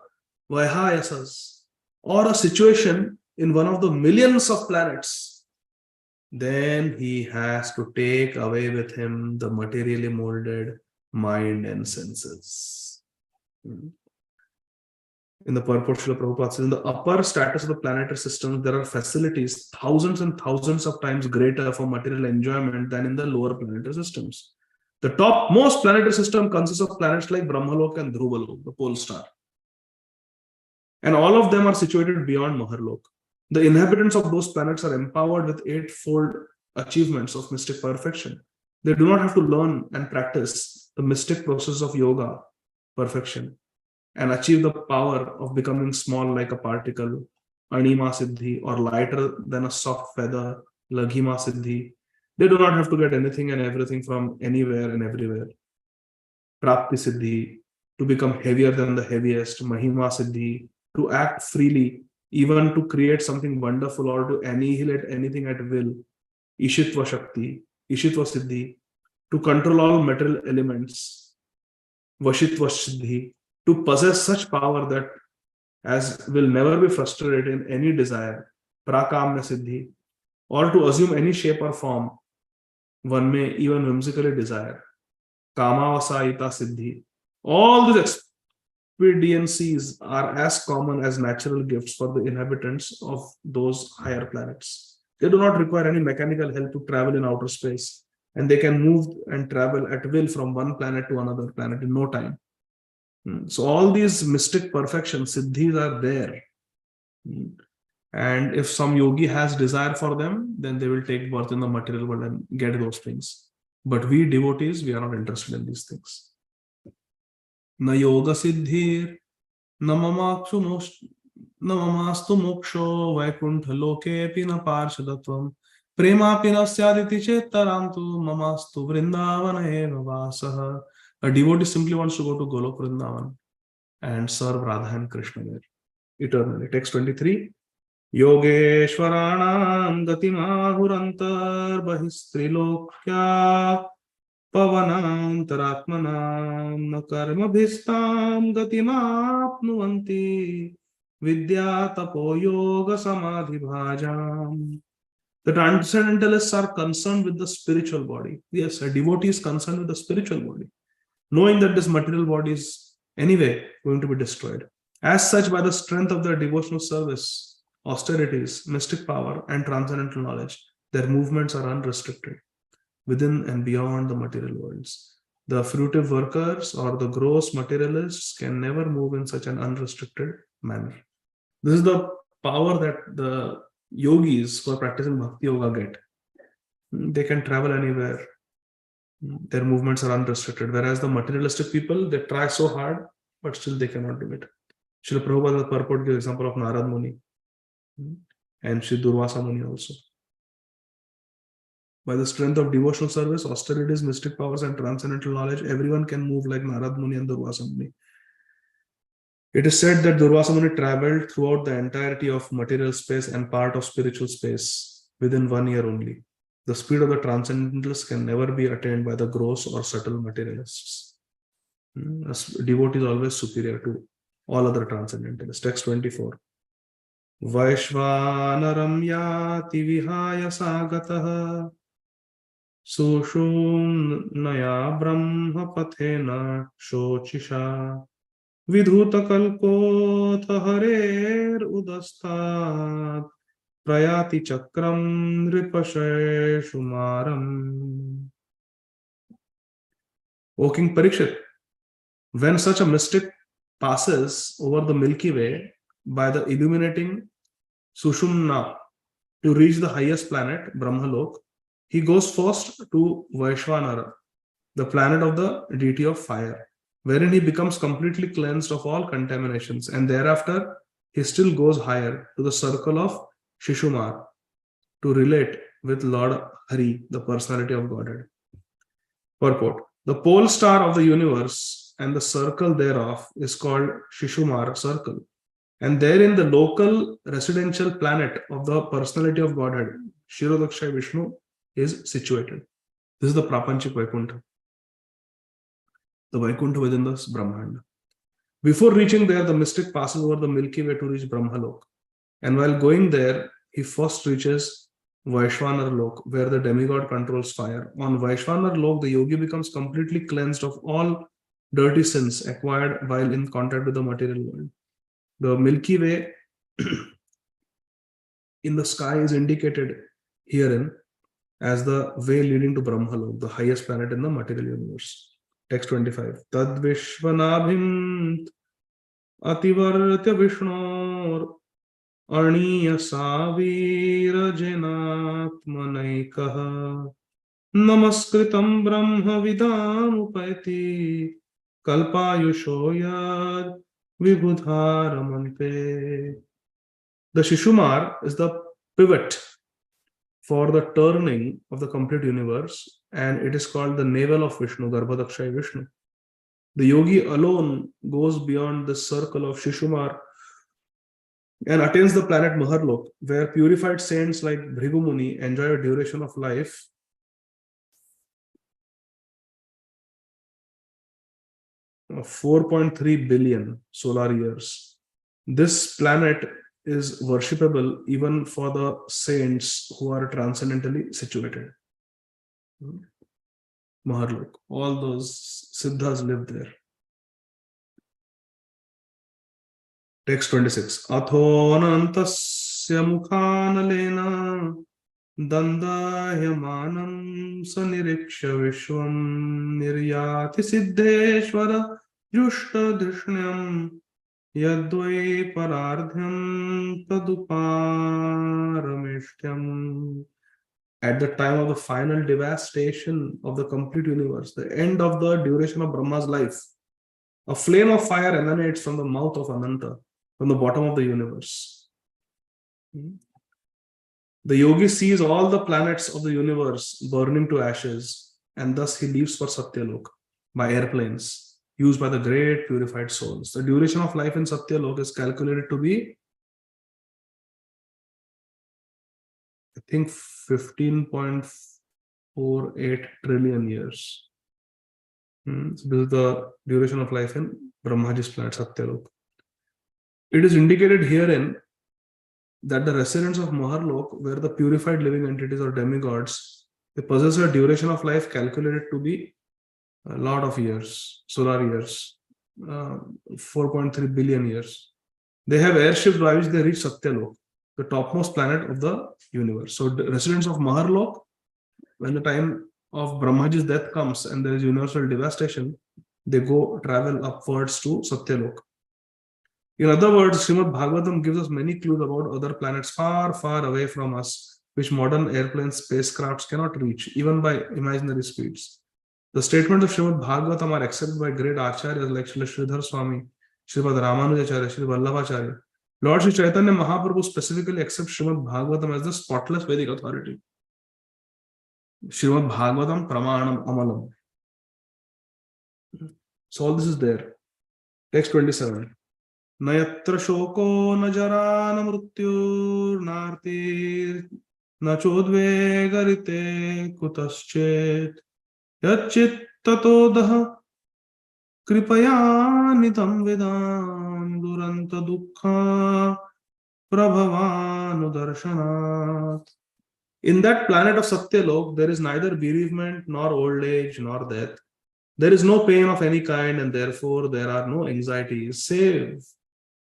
Vaihayasas, or a situation in one of the millions of planets, then he has to take away with him the materially molded mind and senses. In the purport, Srila Prabhupada says, in the upper status of the planetary system, there are facilities thousands and thousands of times greater for material enjoyment than in the lower planetary systems. The topmost planetary system consists of planets like Brahmalok and Dhruvalok, the pole star. And all of them are situated beyond Maharlok. The inhabitants of those planets are empowered with 8-fold achievements of mystic perfection. They do not have to learn and practice the mystic process of yoga, perfection, and achieve the power of becoming small like a particle, Anima Siddhi, or lighter than a soft feather, Laghima Siddhi. They do not have to get anything and everything from anywhere and everywhere. Prapti Siddhi, to become heavier than the heaviest, Mahima Siddhi, to act freely, even to create something wonderful or to annihilate anything at will, Ishitva Shakti, Ishitva Siddhi, to control all material elements, Vashitva Siddhi, to possess such power that as will never be frustrated in any desire, Prakamya Siddhi, or to assume any shape or form one may even whimsically desire, Kamavasayita Siddhi. All these expediencies are as common as natural gifts for the inhabitants of those higher planets. They do not require any mechanical help to travel in outer space, and they can move and travel at will from one planet to another planet in no time. So all these mystic perfections, siddhis, are there. And if some yogi has desire for them, then they will take birth in the material world and get those things. But we devotees, we are not interested in these things. Na yoga siddhir, na mamastu moksho, vaikuntha loke pina parshadatvam, prema pina syaditi chetarantu, mamastu vrindavana eva vasaha. A devotee simply wants to go to Golok Vrindavan and serve Radha and Krishna there eternally. Text 23. Yogeshwaranam gatimahurantar bahistrilokya pavanantaratmanam na karmabhistam gatimapnuvanti vidya tapo yoga samadhi bhajam. The transcendentalists are concerned with the spiritual body. Yes, a devotee is concerned with the spiritual body, knowing that this material body is anyway going to be destroyed. As such, by the strength of their devotional service, austerities, mystic power, and transcendental knowledge, their movements are unrestricted within and beyond the material worlds. The fruitive workers or the gross materialists can never move in such an unrestricted manner. This is the power that the yogis who are practicing Bhakti Yoga get. They can travel anywhere. Their movements are unrestricted, whereas the materialistic people, they try so hard, but still they cannot do it. Srila Prabhupada purport gives example of Narad Muni and Sri Durvasa Muni also. By the strength of devotional service, austerities, mystic powers, and transcendental knowledge, everyone can move like Narad Muni and Durvasa Muni. It is said that Durvasa Muni traveled throughout the entirety of material space and part of spiritual space within 1 year only. The speed of the transcendentalists can never be attained by the gross or subtle materialists. A devotee is always superior to all other transcendentalists. Text 24. Vaishvanaram yati vihaya sagataha sushumnaya brahma pathena shochisha vidhuta kalpotha harer udastad prayati chakram ripashay shumaram. O King Parikshit, when such a mystic passes over the Milky Way by the illuminating Sushumna to reach the highest planet, Brahmalok, he goes first to Vaishvanara, the planet of the deity of fire, wherein he becomes completely cleansed of all contaminations, and thereafter he still goes higher to the circle of Shishumar to relate with Lord Hari, the personality of Godhead. Purport. The pole star of the universe and the circle thereof is called Shishumar circle, and therein the local residential planet of the personality of Godhead, Kshirodakshay Vishnu, is situated. This is the Prapanchik Vaikuntha, the Vaikuntha within the Brahmanda. Before reaching there, the mystic passes over the Milky Way to reach Brahmalok, and while going there, he first reaches Vaishvanar Lok, where the demigod controls fire. On Vaishvanar Lok, the yogi becomes completely cleansed of all dirty sins acquired while in contact with the material world. The Milky Way in the sky is indicated herein as the way leading to Brahmalok, the highest planet in the material universe. Text 25. Tad Vishvanabhim Ativartya Vishnor Arniya Savira Jenatmanaikaha Namaskritam Brahma Vidam Upayati Kalpayushoyad Vibhudharamante. The Shishumar is the pivot for the turning of the complete universe, and it is called the navel of Vishnu, Garbhadakshay Vishnu. The yogi alone goes beyond the circle of Shishumar and attains the planet Maharlok, where purified saints like Bhrigu Muni enjoy a duration of life of 4.3 billion solar years. This planet is worshipable even for the saints who are transcendentally situated. Maharlok, all those siddhas live there. Text 26. Athonantasya mukhanalena dandayamanam saniriksha vishvam niryati siddheshvara jushta drishnyam yadvai parardhyam taduparamishyam. At the time of the final devastation of the complete universe, the end of the duration of Brahma's life, a flame of fire emanates from the mouth of Ananta, from the bottom of the universe. The yogi sees all the planets of the universe burning to ashes, and thus he leaves for Satyalok by airplanes used by the great purified souls. The duration of life in Satyalok is calculated to be, I think, 15.48 trillion years. So this is the duration of life in Brahmaji's planet Satyalok. It is indicated herein that the residents of Maharlok, where the purified living entities or demigods, they possess a duration of life calculated to be a lot of years, solar years, 4.3 billion years. They have airships by which they reach Satyalok, the topmost planet of the universe. So the residents of Maharlok, when the time of Brahmaji's death comes and there is universal devastation, they go travel upwards to Satyalok. In other words, Srīmad Bhāgavatam gives us many clues about other planets far, far away from us, which modern airplane spacecrafts cannot reach, even by imaginary speeds. The statements of Srīmad Bhāgavatam are accepted by great acharyas like Srila Sridhar Swami, Sripad Ramanujacharya, Sri Vallabhacharya. Lord Sri Chaitanya Mahaprabhu specifically accepts Srīmad Bhāgavatam as the spotless Vedic authority. Srīmad Bhāgavatam Pramanam Amalam. So all this is there. Text 27. Nayatra shoko najara namrutyur narti na chodvegarite kutaschet yachit tatodah kripaya nitam vedam duranta dukkha prabhavanudarshanat. In that planet of Satyalok, there is neither bereavement, nor old age, nor death. There is no pain of any kind, and therefore there are no anxieties, save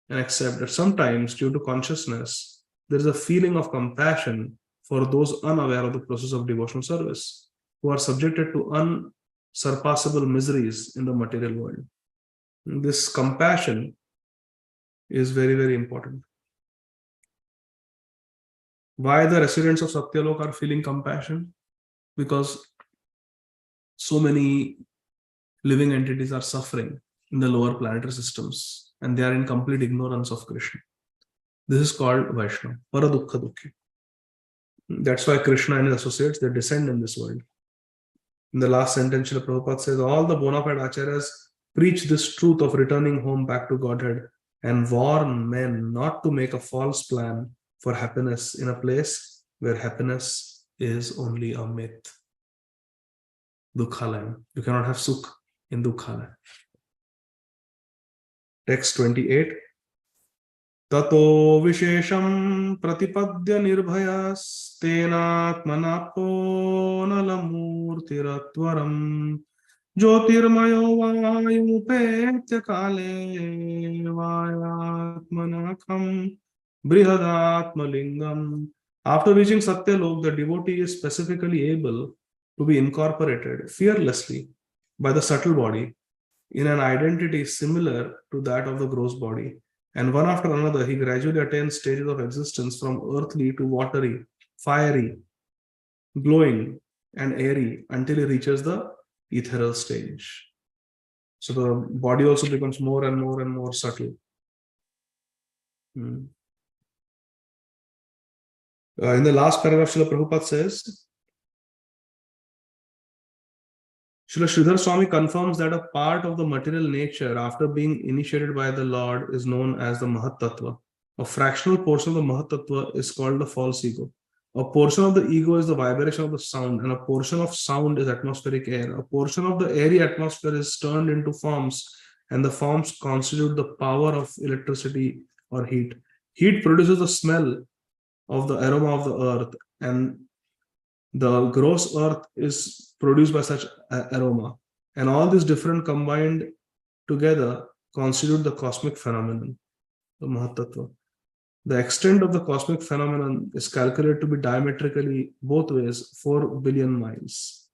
and except that sometimes, due to consciousness, there is a feeling of compassion for those unaware of the process of devotional service, who are subjected to unsurpassable miseries in the material world. This compassion is very, very important. Why the residents of Satyalok are feeling compassion? Because so many living entities are suffering in the lower planetary systems, and they are in complete ignorance of Krishna. This is called Vaishnava, Paradukha Dukhi. That's why Krishna and his associates, they descend in this world. In the last sentence, Srila Prabhupada says, all the bona fide acharyas preach this truth of returning home back to Godhead and warn men not to make a false plan for happiness in a place where happiness is only a myth. Dukhalayam. You cannot have sukh in Dukhalayam. Text 28. Tato vishesham pratipadya nirbhayas tenatmanapo nalamurtiratvaram jyotirmayo vayumupetya kale vayatmanakam brihadatmalingam. After reaching Satyalok, the devotee is specifically able to be incorporated fearlessly by the subtle body in an identity similar to that of the gross body. And one after another, he gradually attains stages of existence from earthly to watery, fiery, glowing, and airy until he reaches the ethereal stage. So the body also becomes more and more and more subtle. In the last paragraph, Srila Prabhupada says, Srila Sridhar Swami confirms that a part of the material nature after being initiated by the Lord is known as the Mahat Tattva. A fractional portion of the Mahat Tattva is called the false ego. A portion of the ego is the vibration of the sound, and a portion of sound is atmospheric air. A portion of the airy atmosphere is turned into forms, and the forms constitute the power of electricity or heat. Heat produces the smell of the aroma of the earth, and the gross earth is produced by such aroma. And all these different combined together constitute the cosmic phenomenon, the Mahat Tattva. The extent of the cosmic phenomenon is calculated to be diametrically both ways 4 billion miles.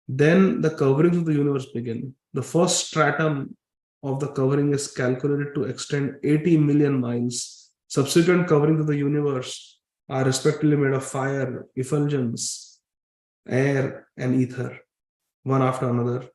Then the coverings of the universe begin. The first stratum of the covering is calculated to extend 80 million miles. Subsequent coverings of the universe are respectively made of fire, effulgence, air, and ether, one after another.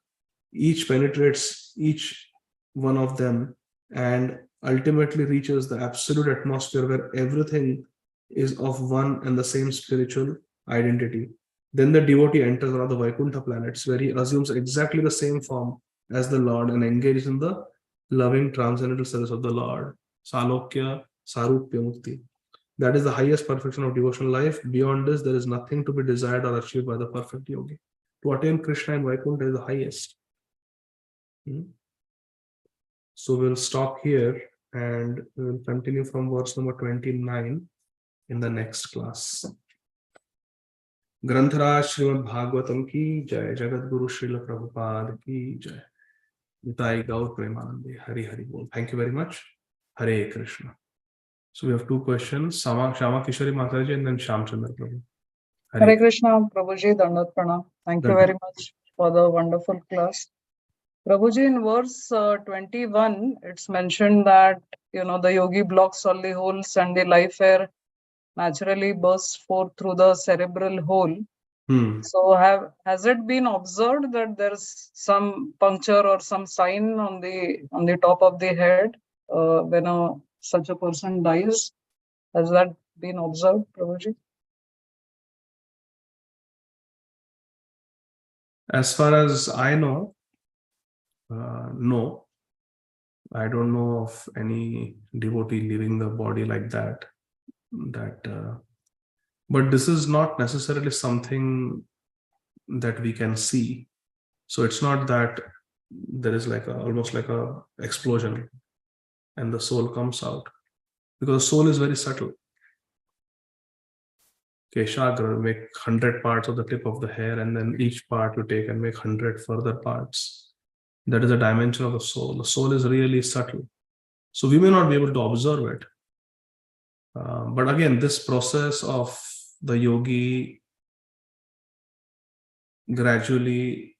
Each penetrates each one of them and ultimately reaches the absolute atmosphere where everything is of one and the same spiritual identity. Then the devotee enters one of the Vaikuntha planets where he assumes exactly the same form as the Lord and engages in the loving transcendental service of the Lord. Salokya, Sarupya Mukti. That is the highest perfection of devotional life. Beyond this, there is nothing to be desired or achieved by the perfect yogi. To attain Krishna and Vaikuntha is the highest. So we'll stop here and we'll continue from verse number 29 in the next class. Granthara Srīmad Bhāgavatam ki jai, Jagat Guru Srila Prabhupada ki jai. Nitai Gaur Premanande, Hari Hari Bol. Thank you very much. Hare Krishna. So we have two questions, Shama Kishori Mataji and then Shamchandra Prabhu. Hare Krishna, Prabhuji, Dandat Pranam. Thank you very much for the wonderful class. Prabhuji, in verse 21, it's mentioned that, the yogi blocks all the holes and the life air naturally bursts forth through the cerebral hole. So has it been observed that there's some puncture or some sign on the top of the head when such a person dies? Has that been observed, Prabhuji? As far as I know, no. I don't know of any devotee leaving the body like that But this is not necessarily something that we can see. So it's not that there is like almost like a explosion and the soul comes out, because the soul is very subtle. Keshagra, make 100 parts of the tip of the hair, and then each part you take and make 100 further parts. That is a dimension of the soul. The soul is really subtle. So we may not be able to observe it. But again, this process of the yogi gradually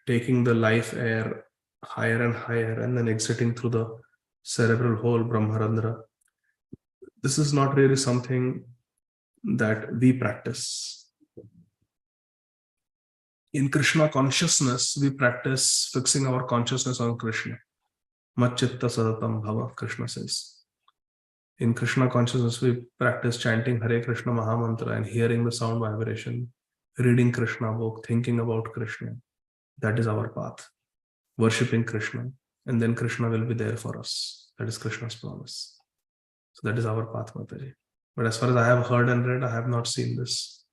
taking the life air higher and higher and then exiting through the cerebral hole, Brahmarandra, this is not really something that we practice. In Krishna consciousness, we practice fixing our consciousness on Krishna. Macchitta sadatam bhava, Krishna says. In Krishna consciousness, we practice chanting Hare Krishna Mahamantra and hearing the sound vibration, reading Krishna book, thinking about Krishna. That is our path. Worshipping Krishna, and then Krishna will be there for us. That is Krishna's promise. So that is our path, Mataji. But as far as I have heard and read, I have not seen this,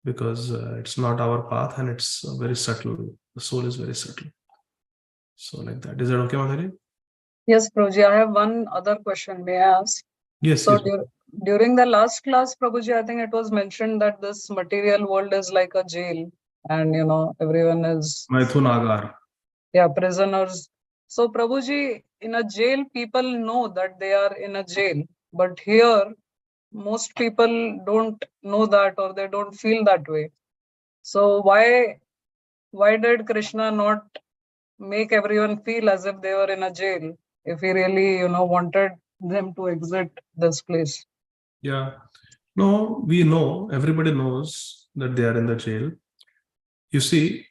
because it's not our path and it's very subtle. The soul is very subtle. So like that. Is that okay, Mataji? Yes, Prabhuji, I have one other question. May I ask? Yes. So Yes. during the last class, Prabhuji, I think it was mentioned that this material world is like a jail, and everyone is Maithunagar. prisoners. So Prabhuji, in a jail, people know that they are in a jail, but here most people don't know that, or they don't feel that way. So why did Krishna not make everyone feel as if they were in a jail, if he really wanted them to exit this place? Yeah. No, we know, everybody knows that they are in the jail. You see,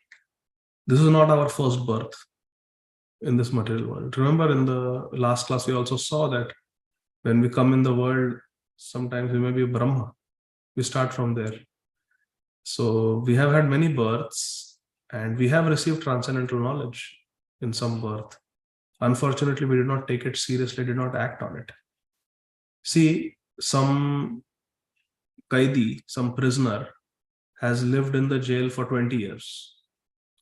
this is not our first birth in this material world. Remember, in the last class, we also saw that when we come in the world, sometimes we may be Brahma. We start from there. So we have had many births and we have received transcendental knowledge in some birth. Unfortunately, we did not take it seriously, did not act on it. See, some Qaidi, some prisoner, has lived in the jail for 20 years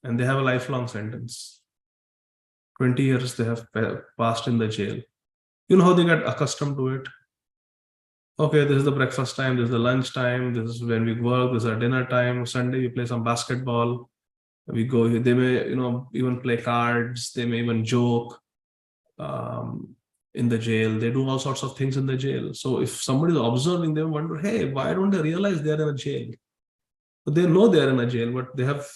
and they have a lifelong sentence. 20 years they have passed in the jail. You know how they get accustomed to it? Okay, this is the breakfast time, this is the lunch time, this is when we work, this is our dinner time. Sunday we play some basketball. We go, they may, even play cards, they may even joke in the jail. They do all sorts of things in the jail. So if somebody is observing, they wonder, hey, why don't they realize they're in a jail? But they know they're in a jail, but they have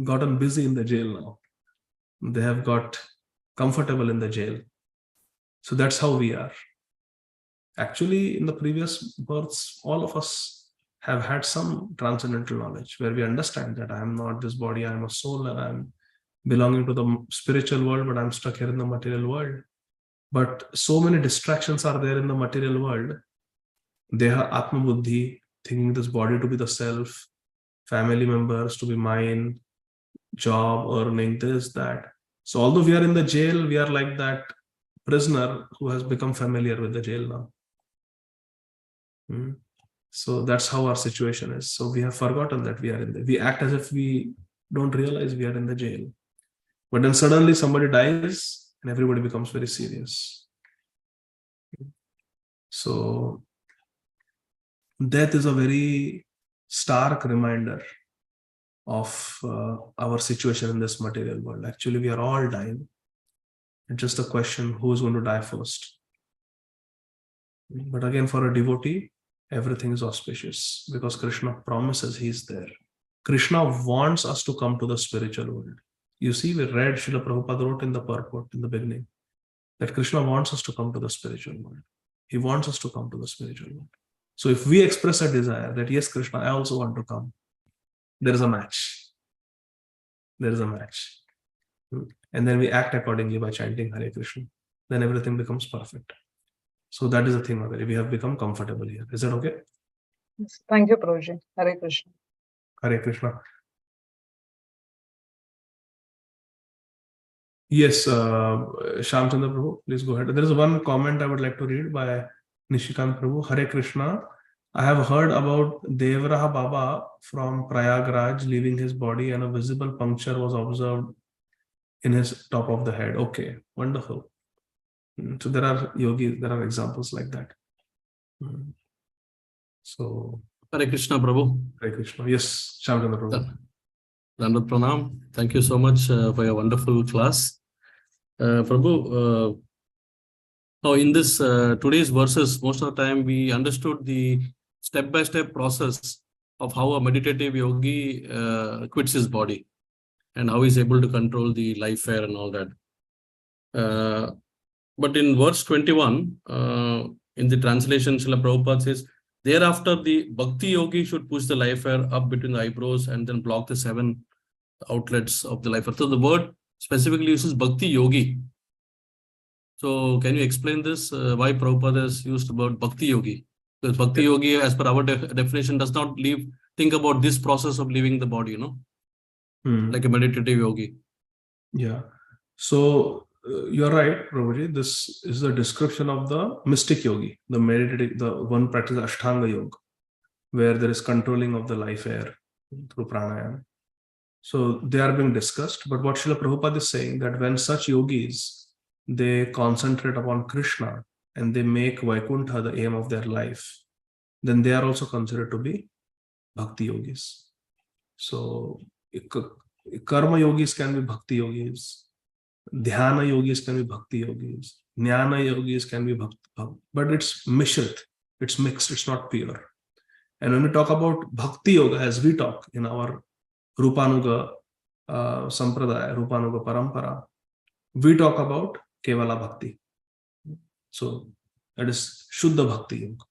gotten busy in the jail now. They have got comfortable in the jail. So that's how we are. Actually, in the previous births, all of us have had some transcendental knowledge where we understand that I am not this body, I am a soul, and I'm belonging to the spiritual world, but I'm stuck here in the material world. But so many distractions are there in the material world. Deha Atma Buddhi, thinking this body to be the self, family members to be mine, job, earning, this, that. So although we are in the jail, we are like that prisoner who has become familiar with the jail now. So that's how our situation is. So we have forgotten that we are in we act as if we don't realize we are in the jail. But then suddenly somebody dies and everybody becomes very serious. So death is a very stark reminder of our situation in this material world. Actually, we are all dying. It's just a question who is going to die first. But again, for a devotee, everything is auspicious because Krishna promises he's there. Krishna wants us to come to the spiritual world. You see, we read, Srila Prabhupada wrote in the purport in the beginning that Krishna wants us to come to the spiritual world. He wants us to come to the spiritual world. So if we express a desire that, yes, Krishna, I also want to come, there is a match. There is a match. And then we act accordingly by chanting Hare Krishna. Then everything becomes perfect. So that is the thing, Madhuri. We have become comfortable here. Is that okay? Yes. Thank you, Prabhuji. Hare Krishna. Hare Krishna. Yes, Shamchandra Prabhu, please go ahead. There is one comment I would like to read by Nishikant Prabhu. Hare Krishna. I have heard about Devraha Baba from Prayagraj leaving his body and a visible puncture was observed in his top of the head. Okay, wonderful. So there are yogis, there are examples like that. So, Hare Krishna, Prabhu. Hare Krishna. Yes, Shamchandra Prabhu. Dandavat Pranam. Thank you so much for your wonderful class. Prabhu, now in this today's verses, most of the time we understood the step-by-step process of how a meditative yogi quits his body and how he's able to control the life air and all that. But in verse 21, in the translation, Srila Prabhupada says, thereafter the Bhakti yogi should push the life air up between the eyebrows and then block the 7 outlets of the life air. So the word specifically uses Bhakti yogi. So can you explain this? Why Prabhupada has used the word Bhakti yogi? Because Bhakti yogi, as per our definition, does not think about this process of leaving the body, like a meditative yogi. Yeah. So you're right, Prabhuji. This is a description of the mystic yogi, the meditative, the one practice Ashtanga yoga, where there is controlling of the life air through pranayama. So they are being discussed. But what Srila Prabhupada is saying, that when such yogis, they concentrate upon Krishna and they make Vaikuntha the aim of their life, then they are also considered to be Bhakti yogis. So Karma yogis can be Bhakti yogis, Dhyana yogis can be Bhakti yogis, Jnana yogis can be Bhakti, but it's mishrit, it's mixed, it's not pure. And when we talk about Bhakti yoga, as we talk in our Rupanuga Sampradaya, Rupanuga Parampara, we talk about Kevala Bhakti. So that is Shuddha Bhakti yoga,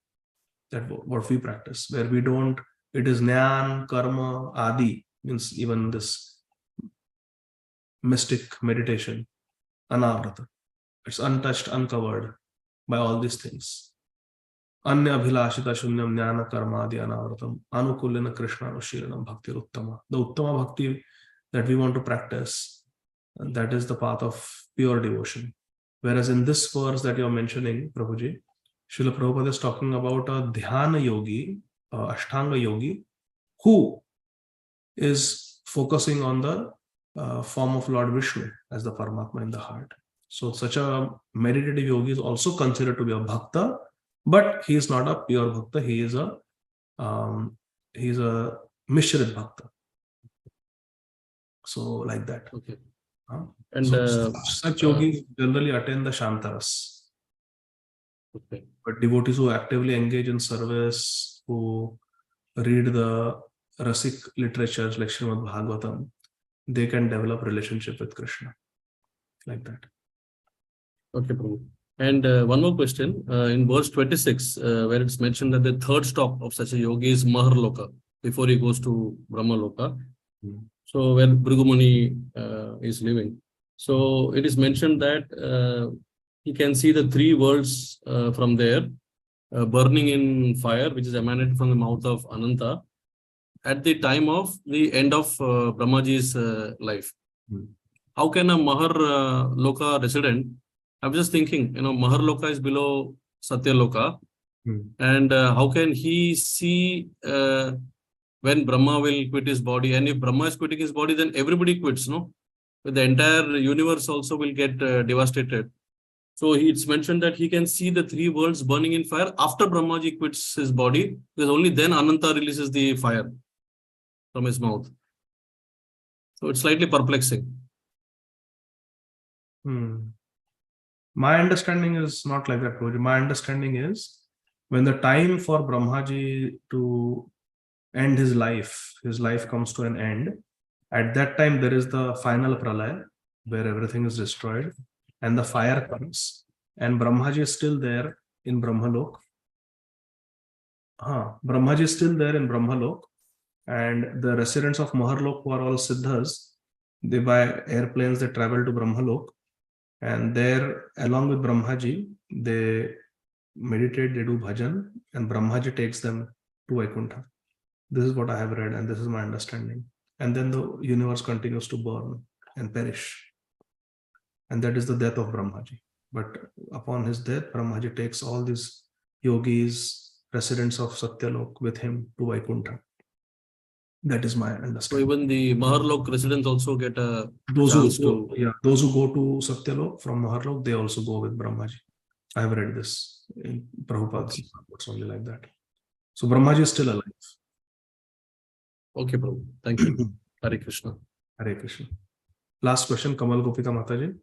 that what we practice, where we don't, it is Jnana, Karma, Ādi, means even this mystic meditation, Anavrata. It's untouched, uncovered by all these things. Anya Abhilashita Shunyam Jnana Karma Adi Anavratam Anukulina Krishna Anushilanam Bhakti Uttama. The Uttama Bhakti that we want to practice, that is the path of pure devotion. Whereas in this verse that you are mentioning, Prabhuji, Srila Prabhupada is talking about a Dhyana yogi, Ashtanga yogi, who is focusing on the form of Lord Vishnu as the Paramatma in the heart. So such a meditative yogi is also considered to be a bhakta, but he is not a pure bhakta. He is a mishrit bhakta. So like that. Okay. And so such yogis generally attain the Shantaras. Okay. But devotees who actively engage in service, who read the Rasik literatures like Srīmad Bhāgavatam, they can develop relationship with Krishna. Like that. Okay, Prabhu. And one more question. In verse 26, where it's mentioned that the third stop of such a yogi is Maharloka, before he goes to Brahmaloka. So where Bhrigu Muni is living. So it is mentioned that he can see the 3 worlds from there, burning in fire, which is emanated from the mouth of Ananta, at the time of the end of Brahmaji's life. How can a Maharloka resident, I'm just thinking, Maharloka is below Satyaloka, and how can he see when Brahma will quit his body? And if Brahma is quitting his body, then everybody quits, no? The entire universe also will get devastated. So it's mentioned that he can see the 3 worlds burning in fire after Brahmaji quits his body, because only then Ananta releases the fire from his mouth. So it's slightly perplexing. My understanding is not like that, Prabhuji. My understanding is when the time for Brahmaji to end his life comes to an end, at that time there is the final pralaya where everything is destroyed and the fire comes and Brahmaji is still there in Brahmalok. Brahmaji is still there in Brahmalok, and the residents of Maharlok, who are all Siddhas, they by airplanes they travel to Brahmalok, and there along with Brahmaji they meditate, they do bhajan, and Brahmaji takes them to Vaikuntha. This is what I have read and this is my understanding. And then the universe continues to burn and perish. And that is the death of Brahmaji. But upon his death, Brahmaji takes all these yogis residents of Satyalok with him to Vaikuntha. That is my So understanding. even the Maharlok residents also get a Those chance who go, those who go to Satyalok from Maharlok, they also go with Brahmaji. I have read this in Prabhupada's books, only like that. So Brahmaji is still alive. Okay, Prabhu. Thank you. Hare Krishna. Hare Krishna. Last question, Kamal Gopika Mataji.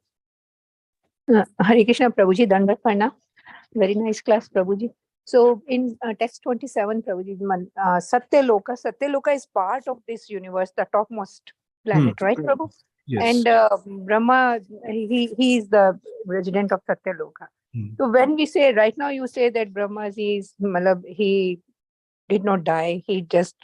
Hare Krishna, Prabhuji, Dandat Parna. Very nice class, Prabhuji. So in text 27, Prabhuji, Satyaloka is part of this universe, the topmost planet, right, Prabhu? Yes. And Brahma, he is the resident of Satyaloka. So when we say, right now you say that Brahma he did not die, he just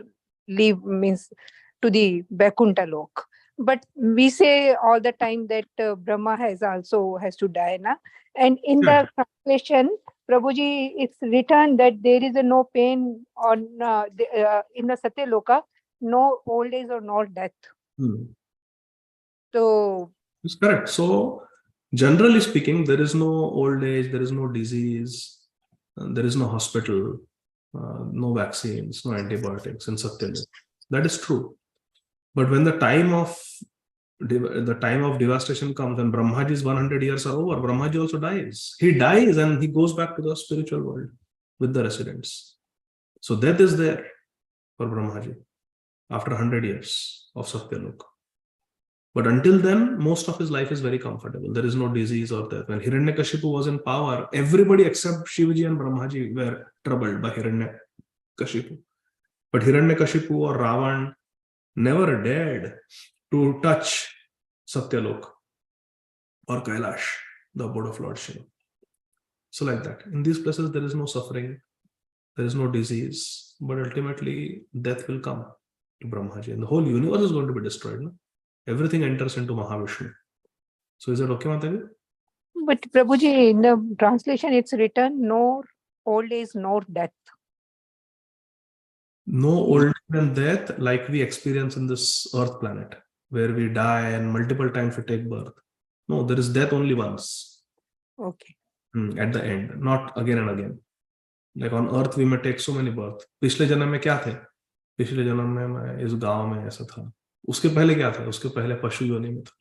means to the Vaikuntha Lok. But we say all the time that Brahma has to die, na? And in the translation, Prabhuji, it's written that there is no pain on in the Satyaloka, no old age or no death. So it's correct. So generally speaking, there is no old age, there is no disease, there is no hospital, no vaccines, no antibiotics in Satyalok. That is true. But when the time of devastation comes and Brahmaji's 100 years are over, Brahmaji also dies. He dies and he goes back to the spiritual world with the residents. So death is there for Brahmaji after 100 years of Satyalok. But until then, most of his life is very comfortable. There is no disease or death. When Hiranyakashipu was in power, everybody except Shivaji and Brahmaji were troubled by Hiranyakashipu. But Hiranyakashipu or Ravan never dared to touch Satyalok or Kailash, the abode of Lord Shiva. So like that. In these places, there is no suffering, there is no disease, but ultimately death will come to Brahmaji. And the whole universe is going to be destroyed. No? Everything enters into Mahavishnu. So is that okay, Mataji? but Prabhuji, in the translation, it's written, no old age, nor death. No old age and death like we experience in this earth planet, where we die and multiple times we take birth. No, there is death only once. Okay. At the end, not again and again. Like on earth, we may take so many births. पिछले जन्म में क्या थे? पिछले जन्म में मैं इस गांव में ऐसा था. उसके पहले क्या था? उसके पहले पशु योनि में था.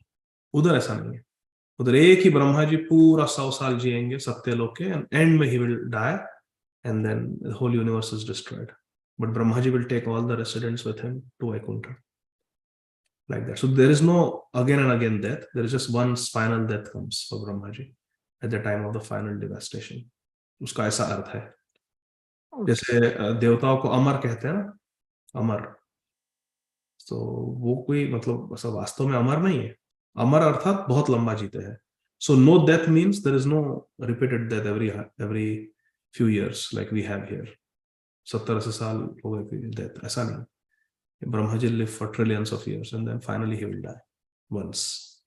उधर ऐसा नहीं है. उधर एक ही ब्रह्मा जी पूरा 100 साल जिएंगे सत्यलोक के, and end में he will die, and then the whole universe is destroyed. But Brahmaji will take all the residents with him to Vaikuntha. Like that. So there is no again and again death. There is just one final death comes for Brahmaji at the time of the final devastation. उसका ऐसा अर्थ है. जैसे देवताओं को अमर कहते हैं ना, अमर. तो वो कोई मतलब ऐसा वास्तव में अमर नहीं है. अमर अर्थात बहुत लंबा जीते हैं. So no death means there is no repeated death every few years like we have here. 70-80 साल हो गए death. ऐसा नहीं. Brahmaji live for trillions of years and then finally he will die once.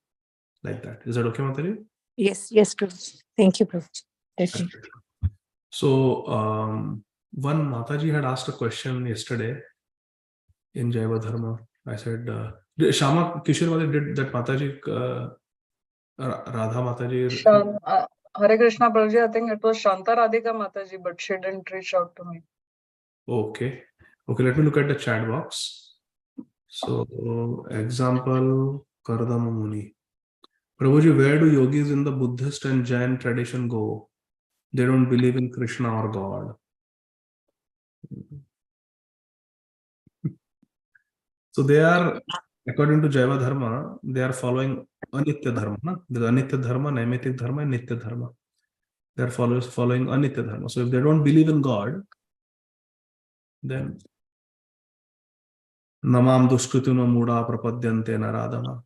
Like that. Is that okay, Mataji? Yes, Prabhuji. Thank you, Prabhuji. So one Mataji had asked a question yesterday in Jaiva Dharma. I said, Shama Kishorwale, did that Mataji, Radha Mataji? Hare Krishna Prabhuji, I think it was Shanta Radhika Mataji, but she didn't reach out to me. Okay, let me look at the chat box. So, example, Kardama Muni. Prabhuji, where do yogis in the Buddhist and Jain tradition go? They don't believe in Krishna or God. So they are, according to Jaiva Dharma, they are following Anitya Dharma. Na? There is Anitya Dharma, Naimitic Dharma, and Nitya Dharma. They are following Anitya Dharma. So if they don't believe in God, then Namam Duskritino Muda Prapadyante Naradana.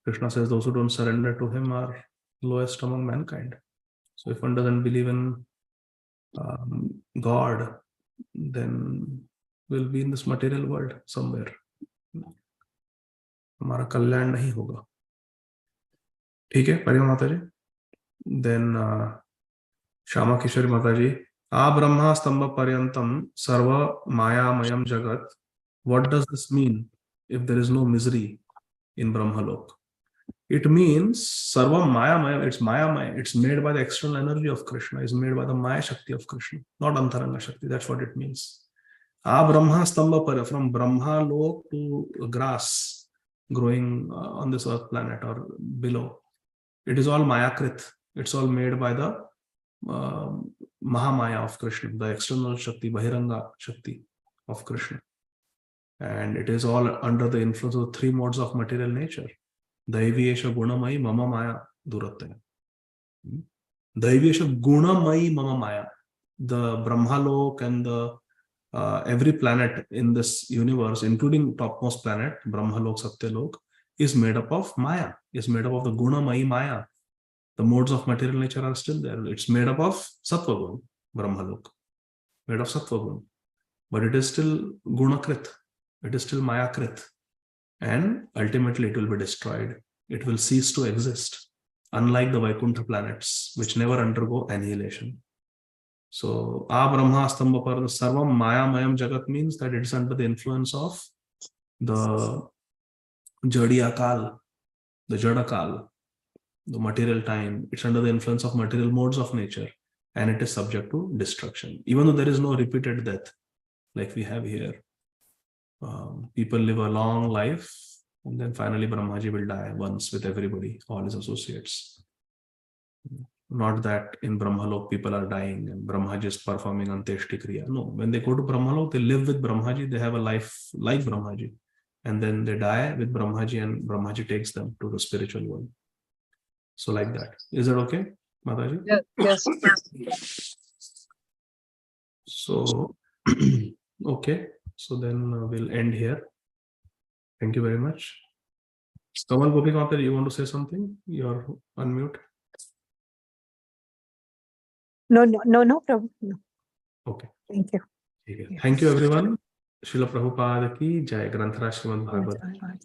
Krishna says those who don't surrender to him are lowest among mankind. So if one doesn't believe in God, then we'll be in this material world somewhere. हमारा कल्याण नहीं होगा. ठीक है, परिमा माता जी. Then Shama Kishori Mata ji, A Brahma Stamba Paryantam Sarva Maya Mayam Jagat. What does this mean if there is no misery in Brahmalok? It means Sarvam Maya Maya, it's Maya Maya, it's made by the external energy of Krishna, it's made by the Maya Shakti of Krishna, not Antaranga Shakti. That's what it means. Brahma Stamba Para, from Brahma Lok to grass growing on this earth planet or below. It is all Mayakrit. It's all made by the Mahamaya of Krishna, the external Shakti, Bahiranga Shakti of Krishna. And it is all under the influence of the three modes of material nature. Daiviyesha Gunamai Mama Maya Durataya. Daiviyesha Gunamai Mama Maya. The Brahmalok and the every planet in this universe, including topmost planet, Brahmalok, Satyalok, is made up of Maya, is made up of the Gunamai Maya. The modes of material nature are still there. It's made up of Sattvagun, Brahmalok, made of Sattvagun. But it is still Gunakrit, it is still Mayakrit. And ultimately it will be destroyed. It will cease to exist, unlike the Vaikuntha planets, which never undergo annihilation. So, Brahma Stamba Par, the Sarvam Maya Mayam Jagat means that it is under the influence of the Jadiyakal, the Jadakal, the material time. It's under the influence of material modes of nature, and it is subject to destruction. Even though there is no repeated death, like we have here. People live a long life, and then finally Brahmaji will die once with everybody, all his associates. Not that in Brahmalok people are dying and Brahmaji is performing Anteshti Kriya. No, when they go to Brahmalok, they live with Brahmaji, they have a life like Brahmaji. And then they die with Brahmaji, and Brahmaji takes them to the spiritual world. So like that. Is that okay, Mataji? Yes. So, okay. So then we'll end here. Thank you very much. Kamal Gopikampar, you want to say something? You're on mute. No problem. No. Okay. Thank you. Thank you, everyone. Srila Prabhupada ki Jai. Granthara Srimad Bhagavatam.